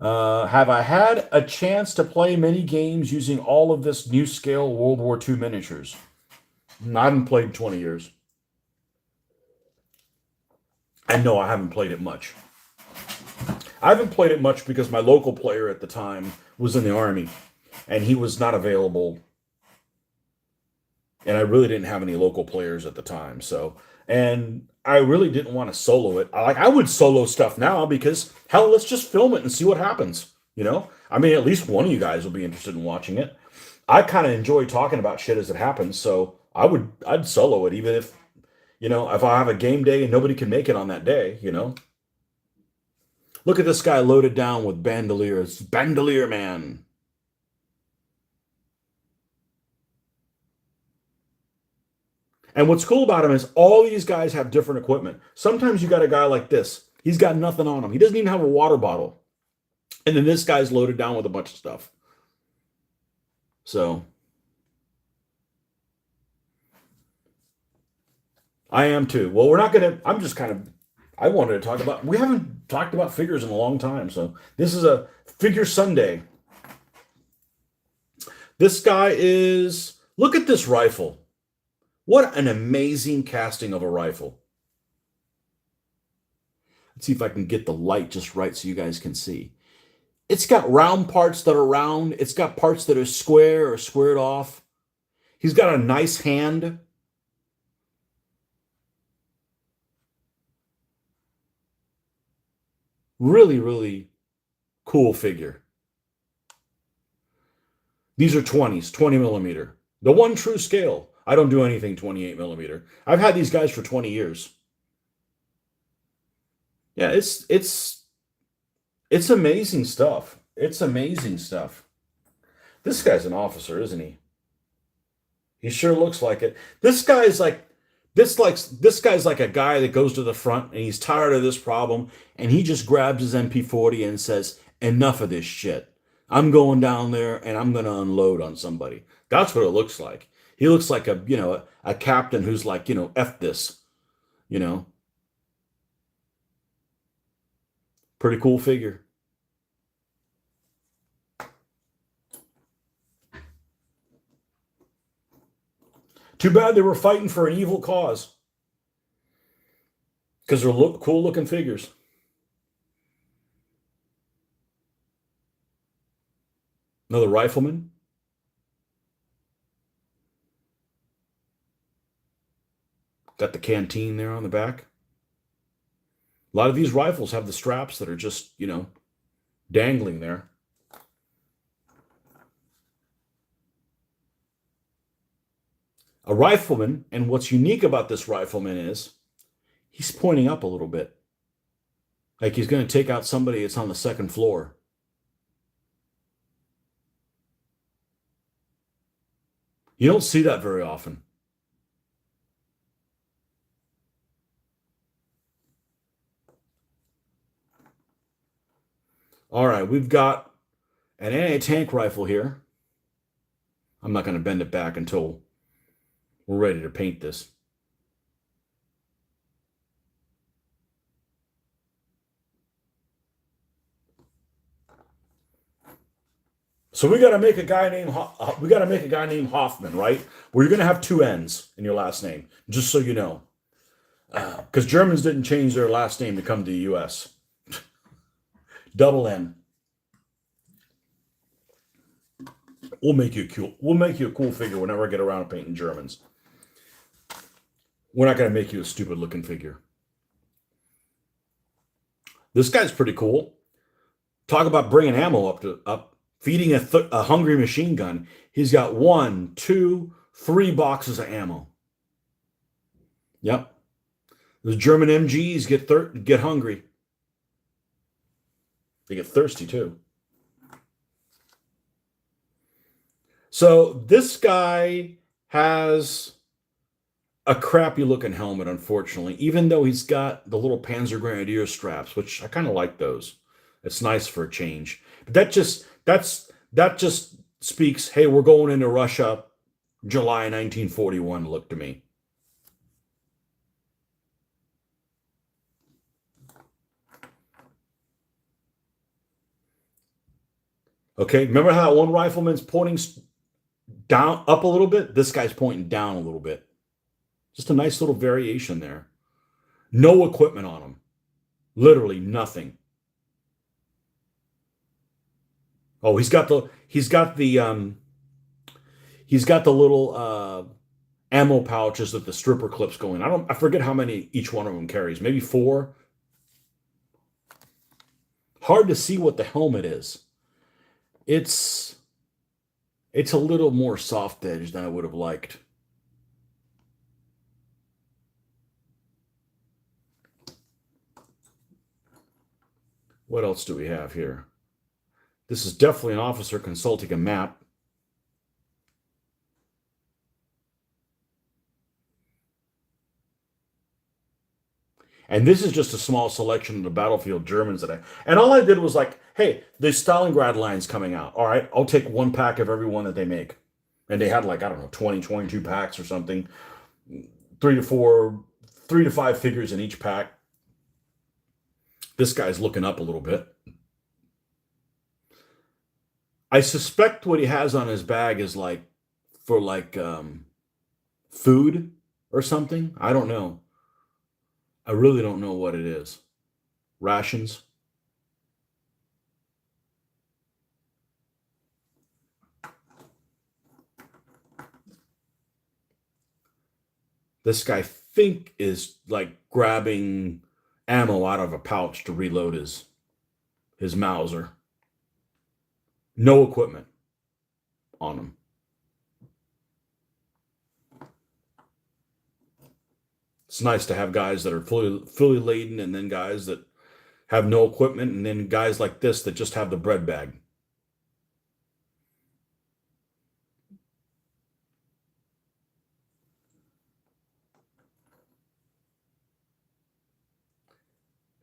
S1: have I had a chance to play many games using all of this new scale World War II miniatures? I haven't played 20 years. And no, I haven't played it much. I haven't played it much because my local player at the time was in the army and he was not available. And I really didn't have any local players at the time. So, and I really didn't want to solo it. I would solo stuff now because hell, let's just film it and see what happens. You know, I mean, at least one of you guys will be interested in watching it. I kind of enjoy talking about shit as it happens. So I'd solo it even if, you know, if I have a game day and nobody can make it on that day, you know. Look at this guy loaded down with bandoliers. Bandolier man. And what's cool about him is all these guys have different equipment. Sometimes you got a guy like this. He's got nothing on him. He doesn't even have a water bottle. And then this guy's loaded down with a bunch of stuff. So I am too. Well, we're not going to, I'm just kind of, I wanted to talk about, we haven't talked about figures in a long time. So this is a Figure Sunday. This guy is, look at this rifle. What an amazing casting of a rifle. Let's see if I can get the light just right so you guys can see. It's got round parts that are round. It's got parts that are square or squared off. He's got a nice hand. Really, really cool figure. These are 20s, 20 millimeter. The one true scale. I don't do anything 28 millimeter. I've had these guys for 20 years. Yeah, it's amazing stuff. It's amazing stuff. This guy's an officer, isn't he? He sure looks like it. This guy's like a guy that goes to the front and he's tired of this problem and he just grabs his MP40 and says, "Enough of this shit. I'm going down there and I'm going to unload on somebody." That's what it looks like. He looks like a, you know, a captain who's like, you know, F this, you know. Pretty cool figure. Too bad they were fighting for an evil cause because they're cool looking figures. Another rifleman. Got the canteen there on the back. A lot of these rifles have the straps that are just, you know, dangling there. A rifleman, and what's unique about this rifleman is he's pointing up a little bit. Like he's going to take out somebody that's on the second floor. You don't see that very often. All right, we've got an anti-tank rifle here. I'm not going to bend it back until we're ready to paint this. So we got to make a guy named Hoffman, right? Well, you're going to have two N's in your last name, just so you know, because Germans didn't change their last name to come to the U.S. Double N. We'll make you cool. We'll make you a cool figure whenever I get around to painting Germans. We're not going to make you a stupid looking figure. This guy's pretty cool. Talk about bringing ammo up, feeding a hungry machine gun. He's got 1, 2, 3 boxes of ammo. Yep. The German MGs get hungry. They get thirsty too. So this guy has a crappy looking helmet, unfortunately, even though he's got the little Panzer Grenadier straps, which I kind of like those. It's nice for a change. But that just speaks, hey, we're going into Russia, July 1941 look to me. Okay, remember how that one rifleman's pointing down up a little bit? This guy's pointing down a little bit. Just a nice little variation there. No equipment on him. Literally nothing. Oh, he's got the little ammo pouches that the stripper clips go in. I forget how many each one of them carries. Maybe four. Hard to see what the helmet is. It's it's a little more soft edge than I would have liked. What else do we have here? This is definitely an officer consulting a map. And this is just a small selection of the battlefield Germans that and all I did was like, hey, the Stalingrad line's coming out. All right, I'll take one pack of every one that they make. And they had like, I don't know, 20, 22 packs or something. 3 to 5 figures in each pack. This guy's looking up a little bit. I suspect what he has on his bag is like for like food or something. I don't know. I really don't know what it is. Rations. This guy think is like grabbing ammo out of a pouch to reload his Mauser. No equipment on him. It's nice to have guys that are fully laden, and then guys that have no equipment, and then guys like this that just have the bread bag.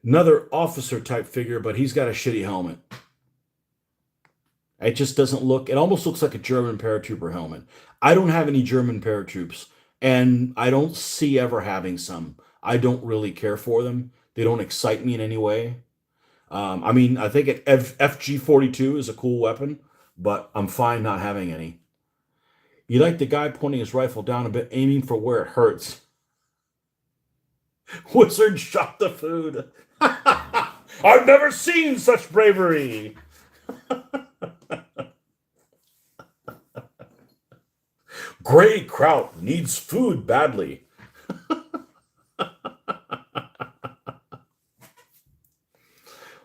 S1: Another officer type figure, but he's got a shitty helmet. It just doesn't look, it almost looks like a German paratrooper helmet. I don't have any German paratroops, and I don't see ever having some. I don't really care for them. They don't excite me in any way. I mean, I think FG-42 is a cool weapon, but I'm fine not having any. You like the guy pointing his rifle down a bit, aiming for where it hurts. Wizard shot the food. I've never seen such bravery. Gray Kraut needs food badly.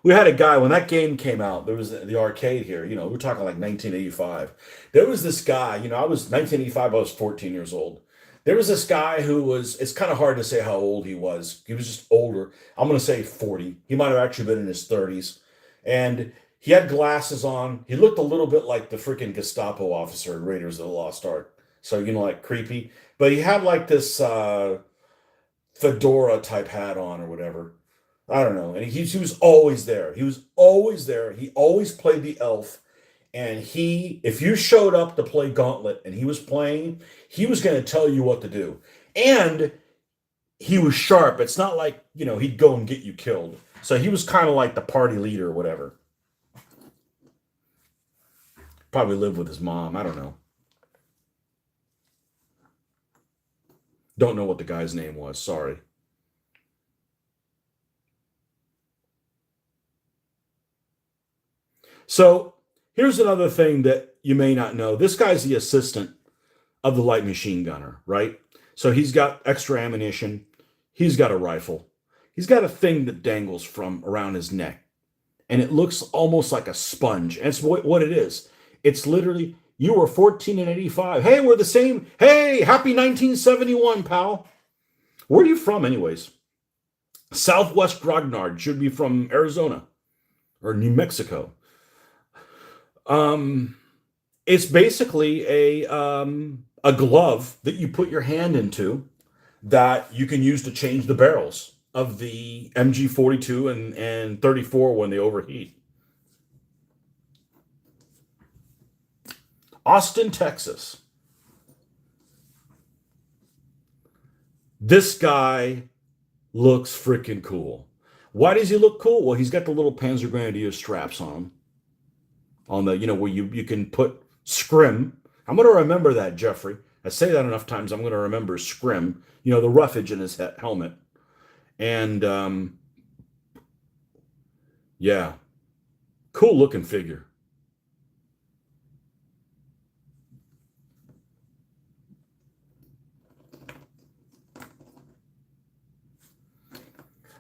S1: We had a guy when that game came out. There was the arcade here. We're talking like 1985. There was this guy. I was 1985. I was 14 years old. There was this guy who was. It's kind of hard to say how old he was. He was just older. I'm going to say 40. He might have actually been in his 30s, and he had glasses on. He looked a little bit like the freaking Gestapo officer in Raiders of the Lost Ark. So like creepy. But he had like this fedora type hat on or whatever. I don't know. And he was always there. He was always there. He always played the elf. And if you showed up to play Gauntlet and he was playing, he was going to tell you what to do. And he was sharp. It's not like, he'd go and get you killed. So he was kind of like the party leader or whatever. Probably lived with his mom. I don't know. Don't know what the guy's name was. Sorry. So here's another thing that you may not know. This guy's the assistant of the light machine gunner, right? So he's got extra ammunition. He's got a rifle. He's got a thing that dangles from around his neck. And it looks almost like a sponge. And it's what it is. It's literally, you were 14 and 85. Hey, we're the same. Hey, happy 1971, pal. Where are you from, anyways? Southwest Grognard. Should be from Arizona or New Mexico. Um, It's basically a glove that you put your hand into that you can use to change the barrels of the MG42 and 34 when they overheat. Austin, Texas. This guy looks freaking cool. Why does he look cool? Well, he's got the little Panzer Grenadier straps on him. On the, where you can put scrim. I'm going to remember that, Jeffrey. I say that enough times, I'm going to remember scrim. The roughage in his helmet. And, yeah, cool looking figure.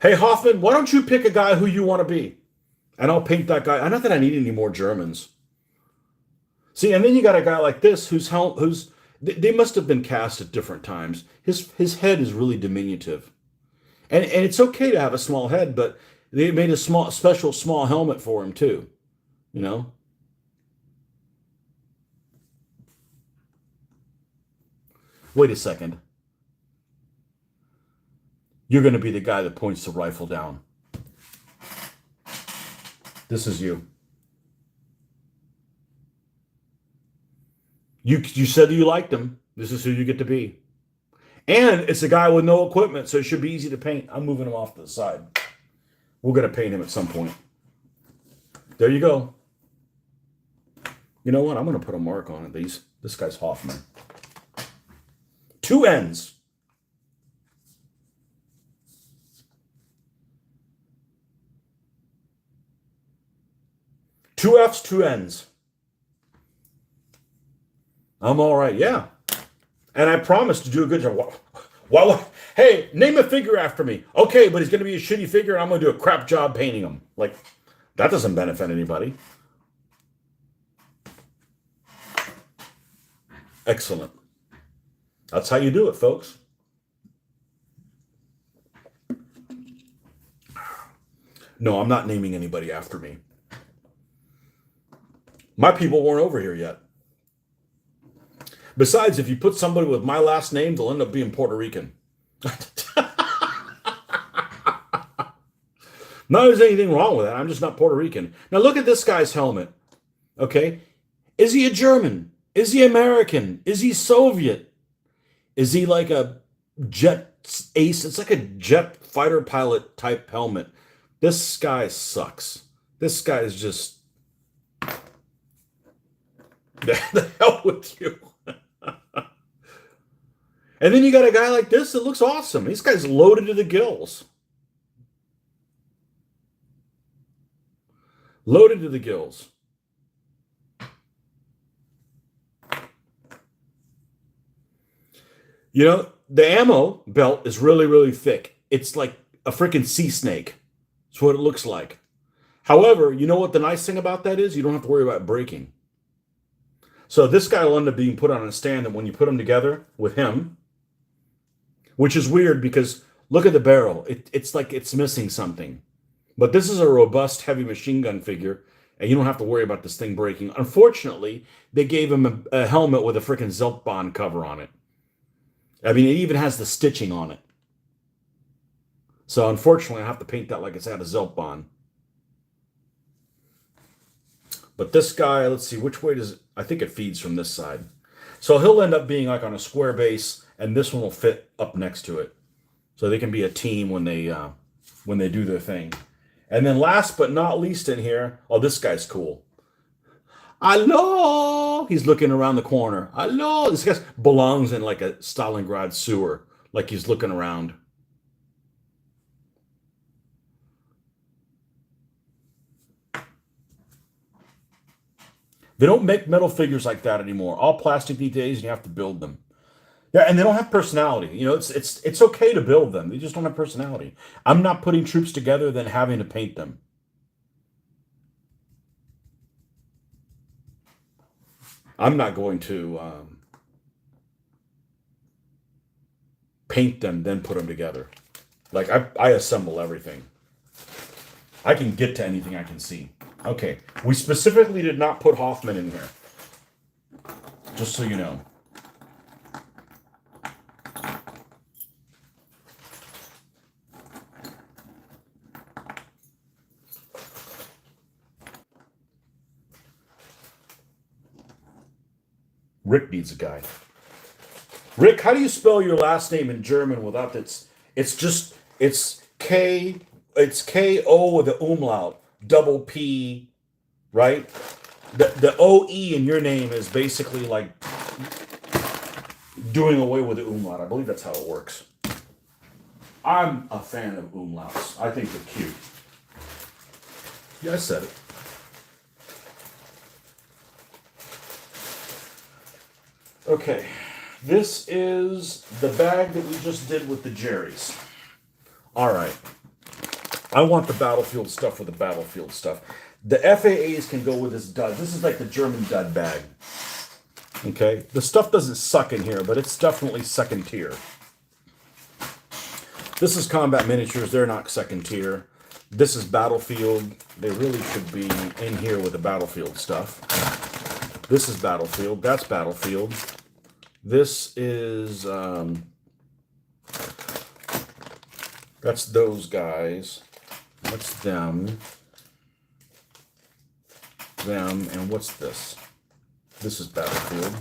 S1: Hey, Hoffman, why don't you pick a guy who you want to be? And I'll paint that guy. Not that I need any more Germans. See, and then you got a guy like this who's they must have been cast at different times. His head is really diminutive. And it's okay to have a small head, but they made a special small helmet for him too. Wait a second. You're going to be the guy that points the rifle down. This is you. You said that you liked him. This is who you get to be. And it's a guy with no equipment, so it should be easy to paint. I'm moving him off to the side. We're going to paint him at some point. There you go. You know what? I'm going to put a mark on it. This guy's Hoffman. 2 ends. Two F's, 2 N's. I'm all right, yeah. And I promise to do a good job. Hey, name a figure after me. Okay, but he's going to be a shitty figure, and I'm going to do a crap job painting him. Like, that doesn't benefit anybody. Excellent. That's how you do it, folks. No, I'm not naming anybody after me. My people weren't over here yet. Besides, if you put somebody with my last name, they'll end up being Puerto Rican. Not there's anything wrong with that. I'm just not Puerto Rican. Now look at this guy's helmet. Okay? Is he a German? Is he American? Is he Soviet? Is he like a jet ace? It's like a jet fighter pilot type helmet. This guy sucks. This guy is just... The hell with you. And then you got a guy like this that looks awesome. This guy's loaded to the gills. Loaded to the gills. The ammo belt is really, really thick. It's like a freaking sea snake. That's what it looks like. However, you know what the nice thing about that is? You don't have to worry about breaking. So this guy will end up being put on a stand, and when you put them together with him, which is weird because look at the barrel. It's like it's missing something. But this is a robust heavy machine gun figure, and you don't have to worry about this thing breaking. Unfortunately, they gave him a helmet with a freaking Zeltbahn cover on it. I mean, it even has the stitching on it. So unfortunately, I have to paint that like it's out of Zeltbahn. But this guy, let's see, which way does it? I think it feeds from this side. So he'll end up being like on a square base, and this one will fit up next to it. So they can be a team when they do their thing. And then last but not least in here, oh, this guy's cool. Hello! He's looking around the corner. Hello! This guy belongs in like a Stalingrad sewer, like he's looking around. They don't make metal figures like that anymore. All plastic these days, and you have to build them. Yeah, and they don't have personality. It's okay to build them. They just don't have personality. I'm not putting troops together than having to paint them. I'm not going to paint them, then put them together. Like, I assemble everything. I can get to anything I can see. Okay, we specifically did not put Hoffman in here. Just so you know. Rick needs a guy. Rick, how do you spell your last name in German without it's K-O with the umlaut, double P, right? The O-E in your name is basically like doing away with the umlaut. I believe that's how it works. I'm a fan of umlauts. I think they're cute. Yeah, I said it. Okay, this is the bag that we just did with the Jerry's. All right. I want the Battlefield stuff with the Battlefield stuff. The FAAs can go with this dud. This is like the German dud bag. Okay, the stuff doesn't suck in here, but it's definitely second tier. This is Combat Miniatures. They're not second tier. This is Battlefield. They really should be in here with the Battlefield stuff. This is Battlefield. That's Battlefield. This is, that's those guys. What's them? Them, and what's this? This is Battlefield.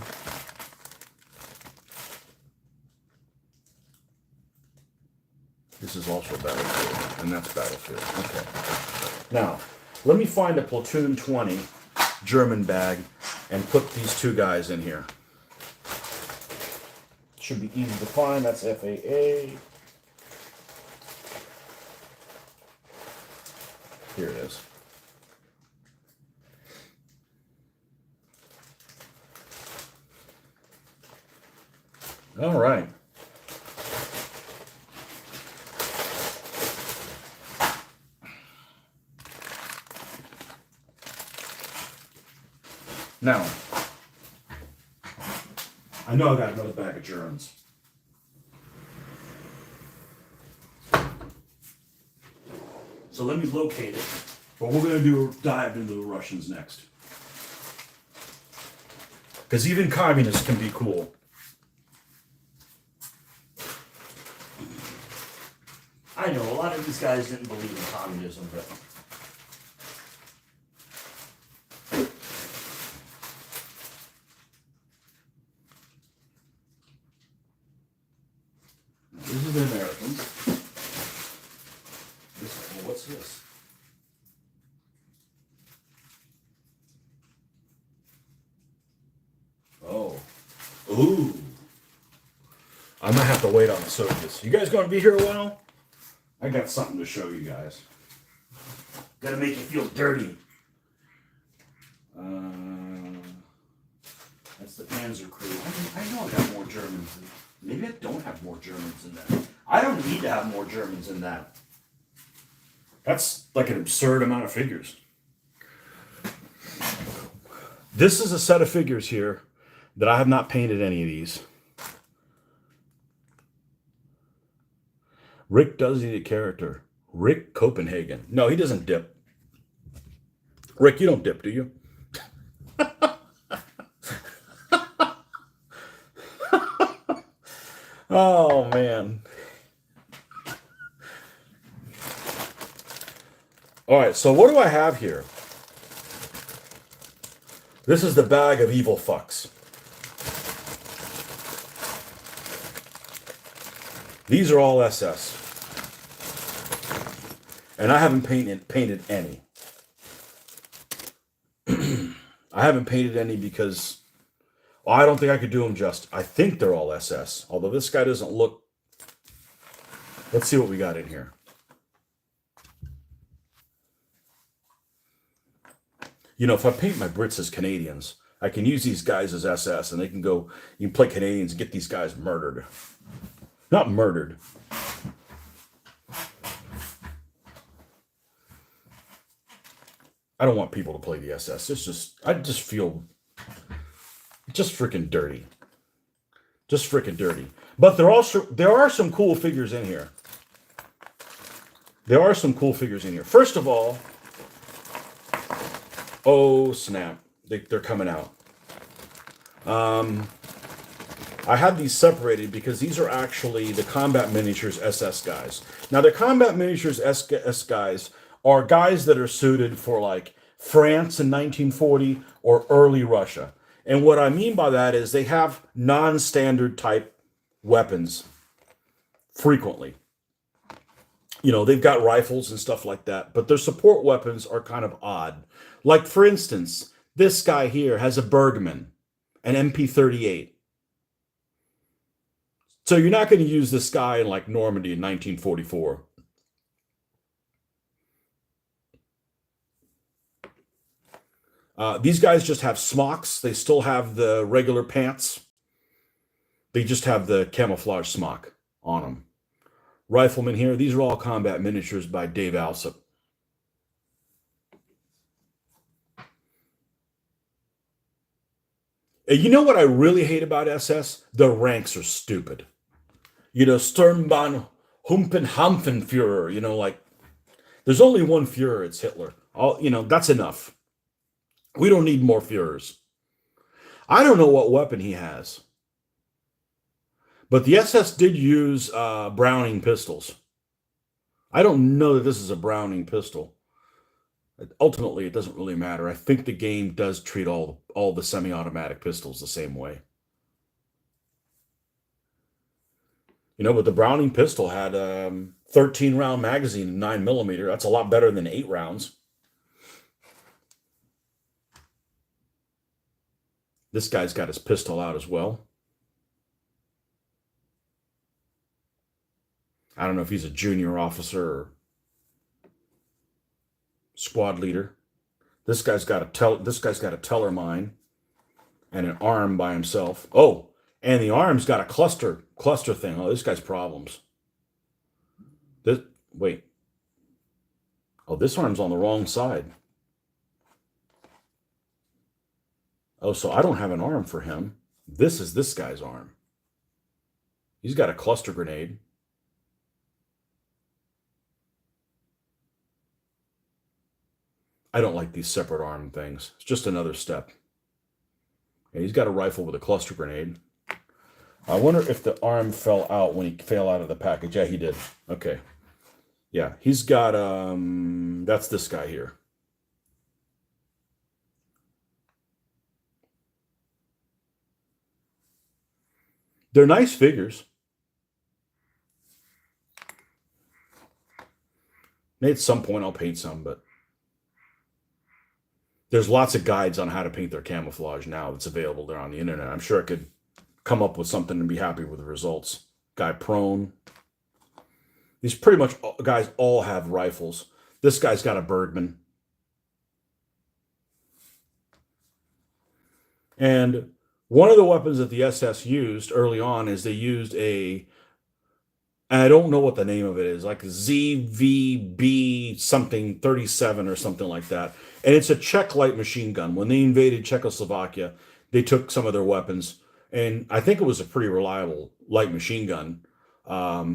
S1: This is also Battlefield, and that's Battlefield. Okay. Now, let me find a Platoon 20 German bag and put these two guys in here. Should be easy to find. That's FAA. Here it is. All right. Now, I know I got another bag of Germans. So let me locate it. But we're going to dive into the Russians next. Because even communists can be cool. I know a lot of these guys didn't believe in communism, but this is the Americans. What's this? Oh. Ooh. I might have to wait on the Soviets. You guys going to be here a while? I got something to show you guys. Gotta make you feel dirty. That's the Panzer crew. I know I got more Germans. Maybe I don't have more Germans in that. I don't need to have more Germans in that. That's like an absurd amount of figures. This is a set of figures here that I have not painted any of these. Rick does need a character. Rick Copenhagen. No, he doesn't dip. Rick, you don't dip, do you? Oh, man. All right, so what do I have here? This is the bag of evil fucks. These are all SS. And I haven't painted any. I haven't painted any because I don't think I could do them justice. I think they're all SS. Although this guy doesn't look... Let's see what we got in here. You know, if I paint my Brits as Canadians, I can use these guys as SS and they can go... You can play Canadians and get these guys murdered. Not murdered. I don't want people to play the SS. It's just, I just feel just freaking dirty. Just freaking dirty. But there are some cool figures in here. There are some cool figures in here. First of all, oh snap, they're coming out. I had these separated because these are actually the Combat Miniatures SS guys. Now, the Combat Miniatures SS guys are guys that are suited for like France in 1940 or early Russia. And what I mean by that is they have non-standard type weapons frequently. You know, they've got rifles and stuff like that, but their support weapons are kind of odd. Like, for instance, this guy here has a Bergman, an MP38. So you're not going to use this guy in like Normandy in 1944. These guys just have smocks. They still have the regular pants. They just have the camouflage smock on them. Riflemen here. These are all Combat Miniatures by Dave Alsop. And you know what I really hate about SS? The ranks are stupid. You know, Sturmbahn Humpenhampfenführer. You know, like, there's only one Führer. It's Hitler. You know, that's enough. We don't need more Führers. I don't know what weapon he has. But the SS did use Browning pistols. I don't know that this is a Browning pistol. Ultimately, it doesn't really matter. I think the game does treat all the semi-automatic pistols the same way. You know, but the Browning pistol had 13-round magazine and 9mm. That's a lot better than 8 rounds. This guy's got his pistol out as well. I don't know if he's a junior officer or squad leader. This guy's got a teller mine and an arm by himself. Oh, and the arm's got a cluster thing. Oh, this guy's problems. Wait. Oh, this arm's on the wrong side. Oh, so I don't have an arm for him. This is this guy's arm. He's got a cluster grenade. I don't like these separate arm things. It's just another step. And he's got a rifle with a cluster grenade. I wonder if the arm fell out when he fell out of the package. Yeah, he did. Okay. Yeah, he's got, that's this guy here. They're nice figures. Maybe at some point I'll paint some, but there's lots of guides on how to paint their camouflage now that's available there on the internet. I'm sure I could come up with something and be happy with the results. Guy prone. These pretty much guys all have rifles. This guy's got a Bergman. And one of the weapons that the SS used early on is they used and I don't know what the name of it is, like ZVB something 37 or something like that. And it's a Czech light machine gun. When they invaded Czechoslovakia, they took some of their weapons. And I think it was a pretty reliable light machine gun.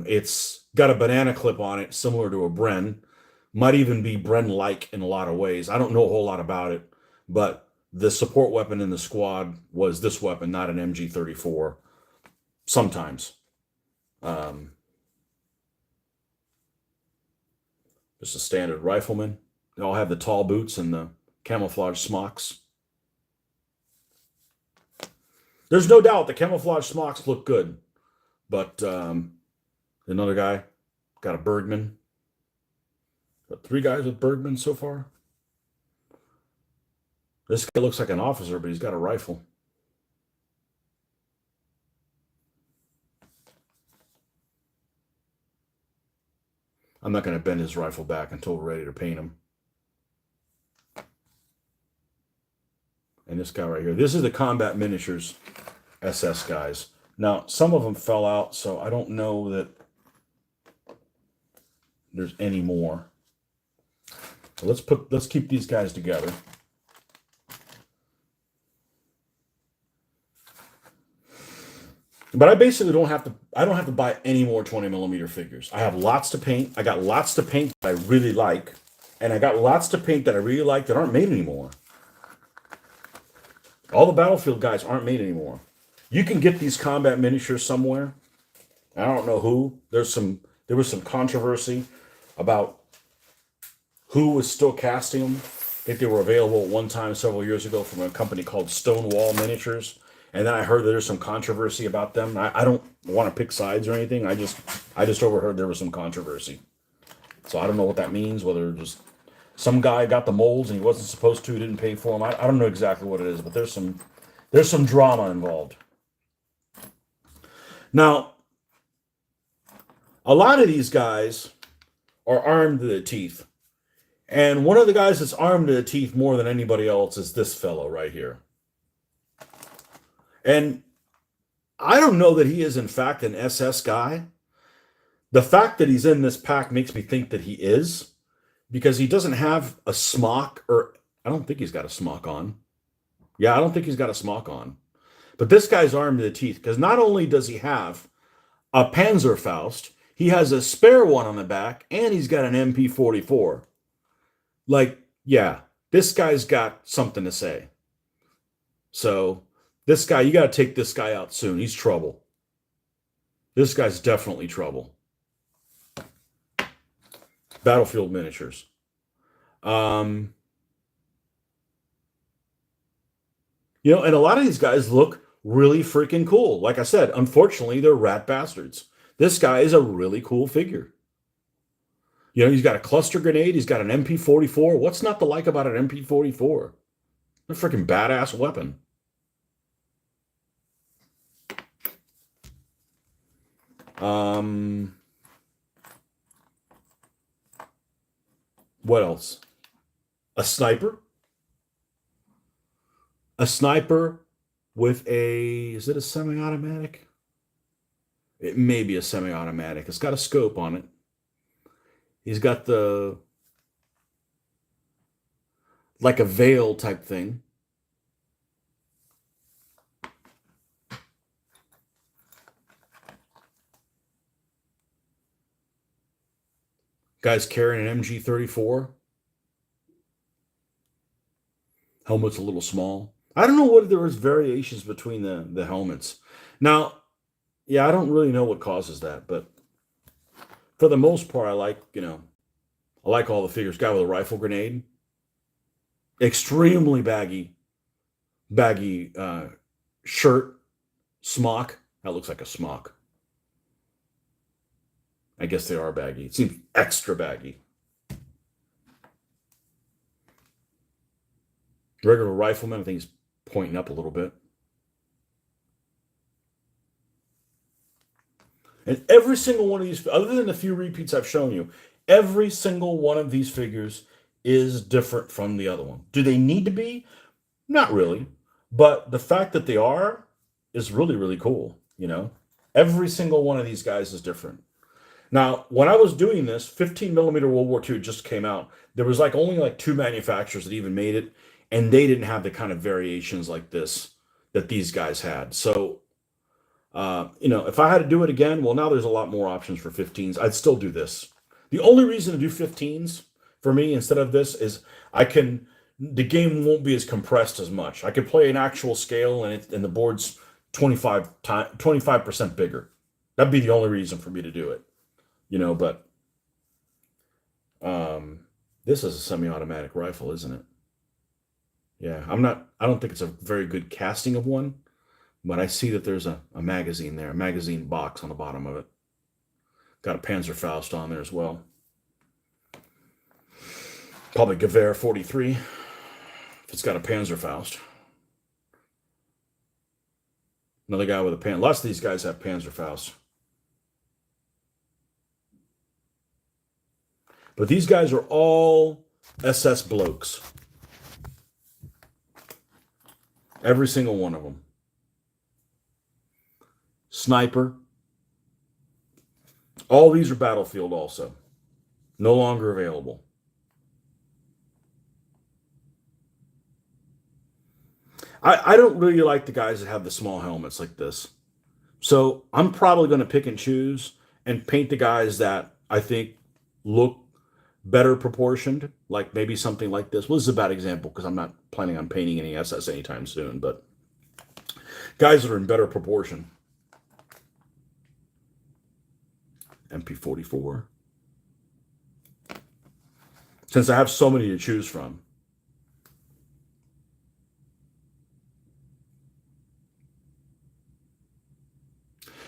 S1: It's got a banana clip on it, similar to a Bren. Might even be Bren-like in a lot of ways. I don't know a whole lot about it. But the support weapon in the squad was this weapon, not an MG34. Sometimes. Just a standard rifleman. They all have the tall boots and the camouflage smocks. There's no doubt the camouflage smocks look good. But another guy got a Bergman. Got 3 guys with Bergman so far. This guy looks like an officer, but he's got a rifle. I'm not going to bend his rifle back until we're ready to paint him. And this guy right here. This is the Combat Miniatures SS guys. Now, some of them fell out, so I don't know that there's any more. So let's keep these guys together. But I basically don't have to buy any more 20mm figures. I have lots to paint. I got lots to paint that I really like. And I got lots to paint that I really like that aren't made anymore. All the Battlefield guys aren't made anymore. You can get these combat miniatures somewhere. I don't know who. There was some controversy about who was still casting them. I think they were available at one time several years ago from a company called Stonewall Miniatures. And then I heard that there's some controversy about them. I don't want to pick sides or anything. I just overheard there was some controversy. So I don't know what that means, whether just some guy got the molds and he wasn't supposed to, didn't pay for them. I don't know exactly what it is, but there's some drama involved. Now, a lot of these guys are armed to the teeth. And one of the guys that's armed to the teeth more than anybody else is this fellow right here. And I don't know that he is, in fact, an SS guy. The fact that he's in this pack makes me think that he is, because he doesn't have a smock, or I don't think he's got a smock on. Yeah, I don't think he's got a smock on. But this guy's armed to the teeth, because not only does he have a Panzerfaust, he has a spare one on the back, and he's got an MP44. Like, yeah, this guy's got something to say. So, this guy, you got to take this guy out soon. He's trouble. This guy's definitely trouble. Battlefield miniatures. And a lot of these guys look really freaking cool. Like I said, unfortunately, they're rat bastards. This guy is a really cool figure. He's got a cluster grenade. He's got an MP44. What's not to like about an MP44? A freaking badass weapon. What else? A sniper. A sniper with is it a semi-automatic? It may be a semi-automatic. It's got a scope on it. He's got like a veil type thing. Guy's carrying an MG34. Helmet's a little small. I don't know what there was variations between the helmets. Now, yeah, I don't really know what causes that, but for the most part, I like all the figures. Guy with a rifle grenade. Extremely baggy shirt, smock. That looks like a smock. I guess they are baggy. It seems extra baggy. Regular rifleman, I think he's pointing up a little bit. And every single one of these, other than the few repeats I've shown you, every single one of these figures is different from the other one. Do they need to be? Not really. But the fact that they are is really, really cool. Every single one of these guys is different. Now, when I was doing this, 15 millimeter World War II just came out. There was only 2 manufacturers that even made it, and they didn't have the kind of variations like this that these guys had. So, if I had to do it again, well, now there's a lot more options for 15s. I'd still do this. The only reason to do 15s for me instead of this is the game won't be as compressed as much. I could play an actual scale and the board's 25% bigger. That'd be the only reason for me to do it. But this is a semi-automatic rifle, isn't it? Yeah, I don't think it's a very good casting of one, but I see that there's a magazine there, a magazine box on the bottom of it. Got a Panzerfaust on there as well. Probably Gewehr 43, if it's got a Panzerfaust. Another guy with a lots of these guys have Panzerfaust. But these guys are all SS blokes. Every single one of them. Sniper. All these are Battlefield also. No longer available. I don't really like the guys that have the small helmets like this. So I'm probably going to pick and choose and paint the guys that I think look better proportioned, like maybe something like this. Well, this is a bad example because I'm not planning on painting any SS anytime soon, but guys that are in better proportion. MP44. Since I have so many to choose from.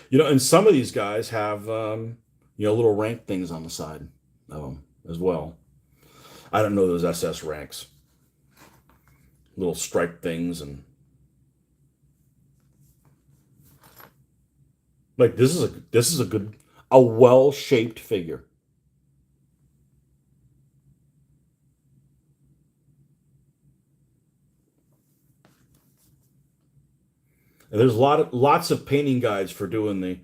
S1: You know, and some of these guys have, little rank things on the side of them as well. I don't know those SS ranks. Little stripe things and like this is a well-shaped figure. And there's lots of painting guides for doing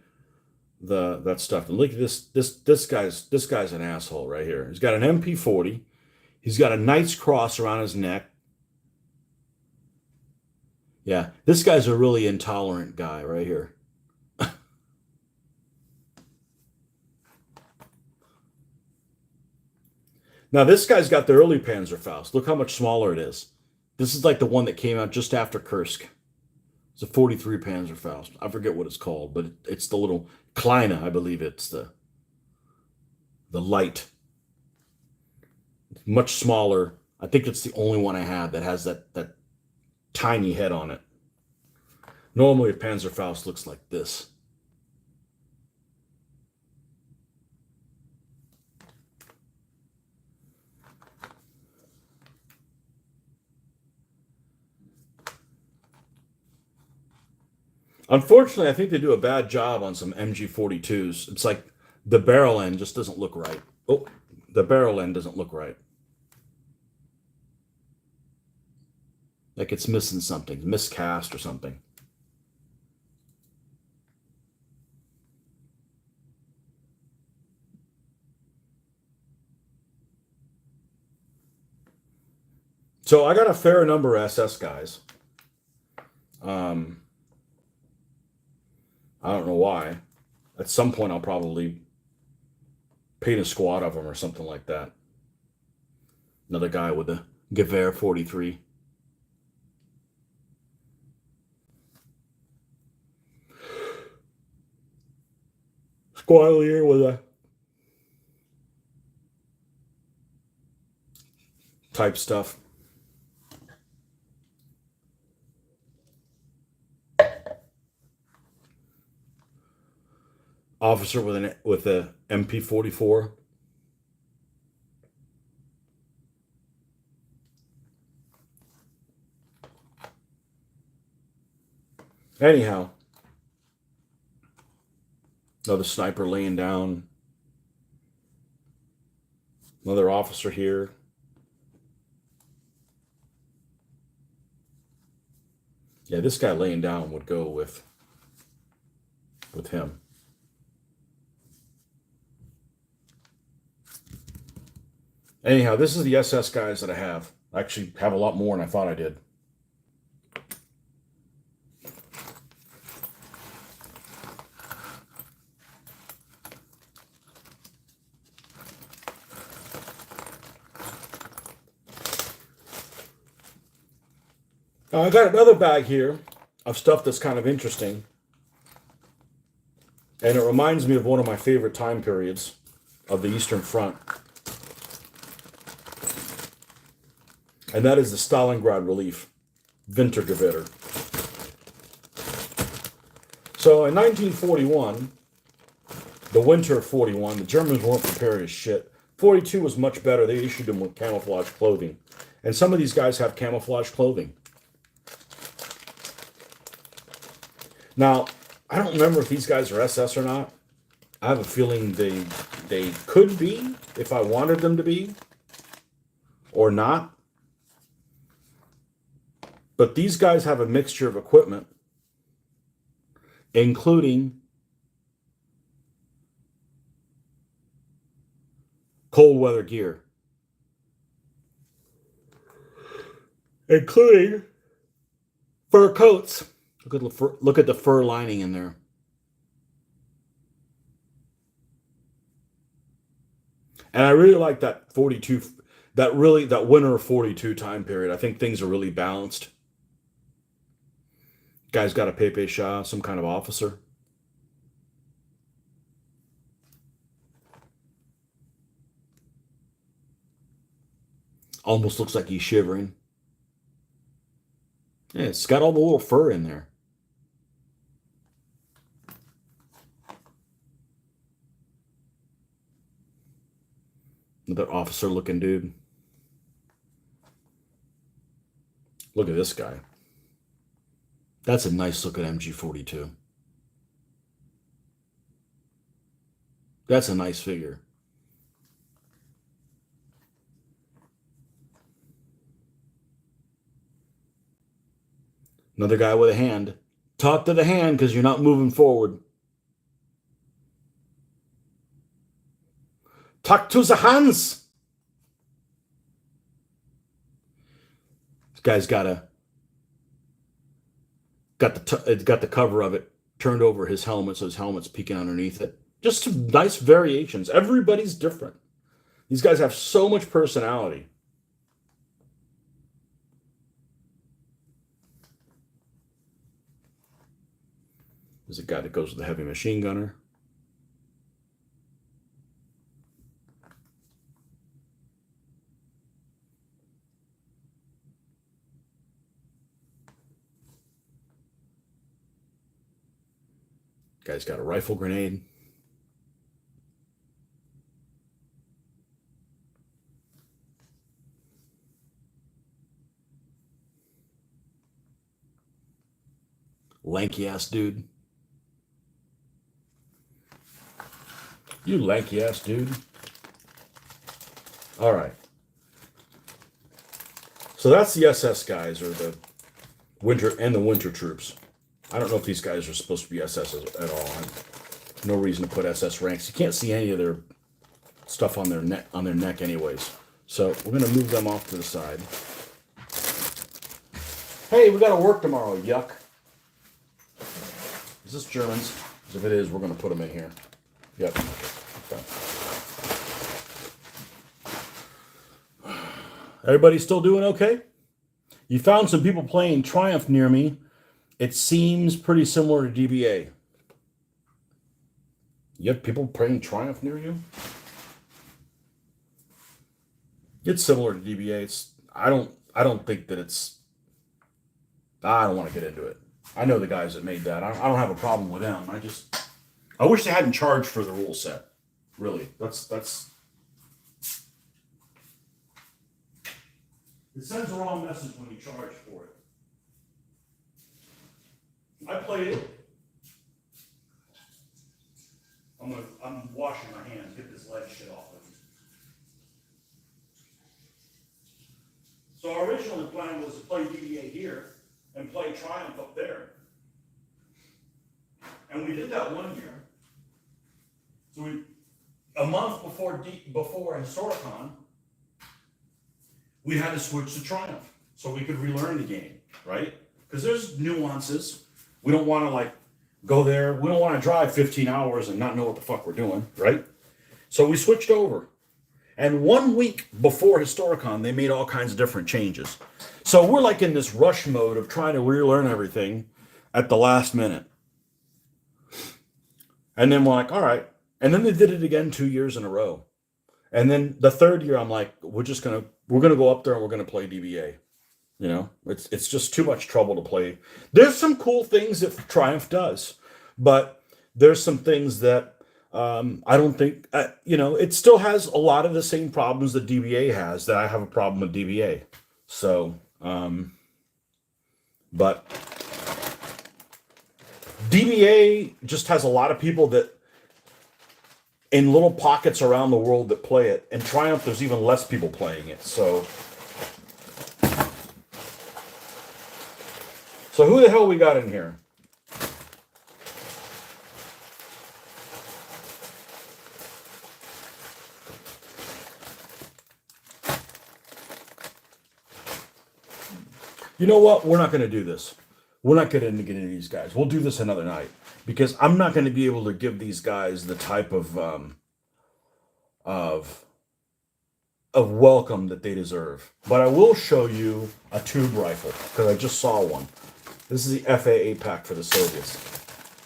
S1: that stuff. And look at this guy's an asshole right here. He's got an MP40. He's got a Knight's Cross around his neck. Yeah, this guy's a really intolerant guy right here. Now this guy's got the early Panzerfaust. Look how much smaller it is. This is like the one that came out just after Kursk. It's a 43 Panzerfaust. I forget what it's called, but it's the little Kleine, I believe it's the light. It's much smaller. I think it's the only one I have that has that tiny head on it. Normally a Panzerfaust looks like this. Unfortunately, I think they do a bad job on some MG42s. It's like the barrel end just doesn't look right. Oh, the barrel end doesn't look right. Like it's missing something, miscast or something. So I got a fair number of SS guys. I don't know why. At some point, I'll probably paint a squad of them or something like that. Another guy with a Gewehr 43. Squadlier with a type stuff. Officer with a MP44. Anyhow, another sniper laying down. Another officer here. Yeah, this guy laying down would go with him. Anyhow, this is the SS guys that I have. I actually have a lot more than I thought I did. I got another bag here of stuff that's kind of interesting. And it reminds me of one of my favorite time periods of the Eastern Front. And that is the Stalingrad Relief, Wintergewitter. So in 1941, the winter of 41, the Germans weren't prepared as shit. 42 was much better. They issued them with camouflage clothing. And some of these guys have camouflage clothing. Now, I don't remember if these guys are SS or not. I have a feeling they could be if I wanted them to be, or not. But these guys have a mixture of equipment, including cold weather gear, including fur coats. Look at the fur lining in there. And I really like that 42, that winter of 42 time period. I think things are really balanced. Guy's got a Pepe Shah, some kind of officer. Almost looks like he's shivering. Yeah, it's got all the little fur in there. Another officer looking dude. Look at this guy. That's a nice looking MG42. That's a nice figure. Another guy with a hand. Talk to the hand because you're not moving forward. Talk to the hands. This guy's got the cover of it turned over his helmet, so his helmet's peeking underneath it. Just some nice variations. Everybody's different. These guys have so much personality. There's a guy that goes with the heavy machine gunner. Guy's got a rifle grenade. Lanky ass dude. You lanky ass dude. All right. So that's the SS guys, or the winter troops. I don't know if these guys are supposed to be SS at all. No reason to put SS ranks. You can't see any of their stuff on their neck anyways. So we're gonna move them off to the side. Hey, we gotta work tomorrow, yuck. Is this Germans? Because if it is, we're gonna put them in here. Yep. Okay. Everybody still doing okay? You found some people playing Triumph near me. It seems pretty similar to DBA. You have people playing Triumph near you? It's similar to DBA. I don't think that it's. I don't want to get into it. I know the guys that made that. I don't have a problem with them. I wish they hadn't charged for the rule set. Really, that's. It sends the wrong message when you charge for it. I played it. I'm washing my hands. Get this lead shit off of me. So our original plan was to play DBA here and play Triumph up there. And we did that one year. So a month before Historicon, we had to switch to Triumph so we could relearn the game, right? Because there's nuances. We don't want to go there. We don't want to drive 15 hours and not know what the fuck we're doing, right? So we switched over. And 1 week before Historicon, they made all kinds of different changes. So we're in this rush mode of trying to relearn everything at the last minute. And then we're all right. And then they did it again 2 years in a row. And then the third year, I'm we're gonna go up there and we're gonna play DBA. It's just too much trouble to play. There's some cool things that Triumph does, but there's some things that I don't think, it still has a lot of the same problems that DBA has, that I have a problem with DBA. So, but DBA just has a lot of people that in little pockets around the world that play it. And Triumph, there's even less people playing it. So who the hell we got in here? You know what? We're not going to do this. We're not going to get into these guys. We'll do this another night because I'm not going to be able to give these guys the type of of welcome that they deserve. But I will show you a tube rifle because I just saw one. This is the FA pack for the Soviets.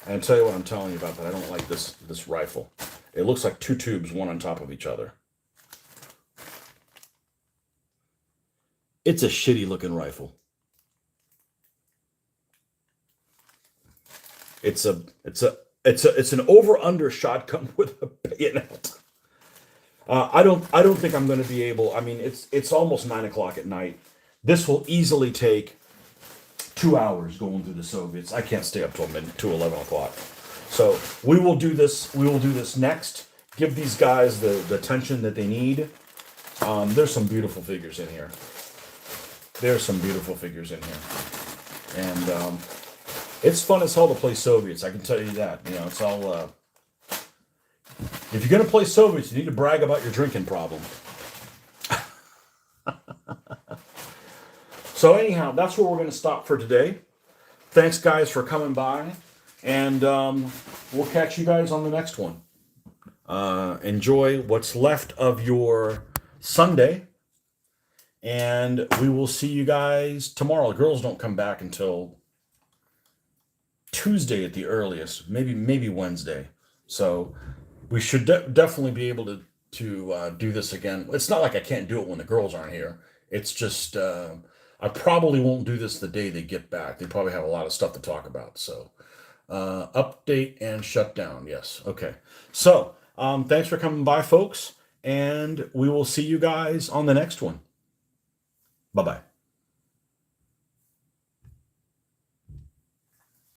S1: And I'll tell you what I'm telling you about that. I don't like this rifle. It looks like two tubes, one on top of each other. It's a shitty looking rifle. It's an over under shotgun with a bayonet. I don't think I'm going to be able. I mean, it's almost 9 o'clock at night. This will easily take 2 hours going through the Soviets. I can't stay up till 11 o'clock. So we will do this. We will do this next. Give these guys the attention that they need. There's some beautiful figures in here. There's some beautiful figures in here, and it's fun as hell to play Soviets. I can tell you that. You know, it's all. If you're gonna play Soviets, you need to brag about your drinking problem. So anyhow, that's where we're gonna stop for today. Thanks, guys, for coming by, and we'll catch you guys on the next one. Enjoy what's left of your Sunday, and we will see you guys tomorrow. The girls don't come back until Tuesday at the earliest, maybe Wednesday. So we should definitely be able to do this again. It's not like I can't do it when the girls aren't here. It's just I probably won't do this the day they get back. They probably have a lot of stuff to talk about. So update and shut down. Yes. Okay. So thanks for coming by, folks, and we will see you guys on the next one. Bye-bye.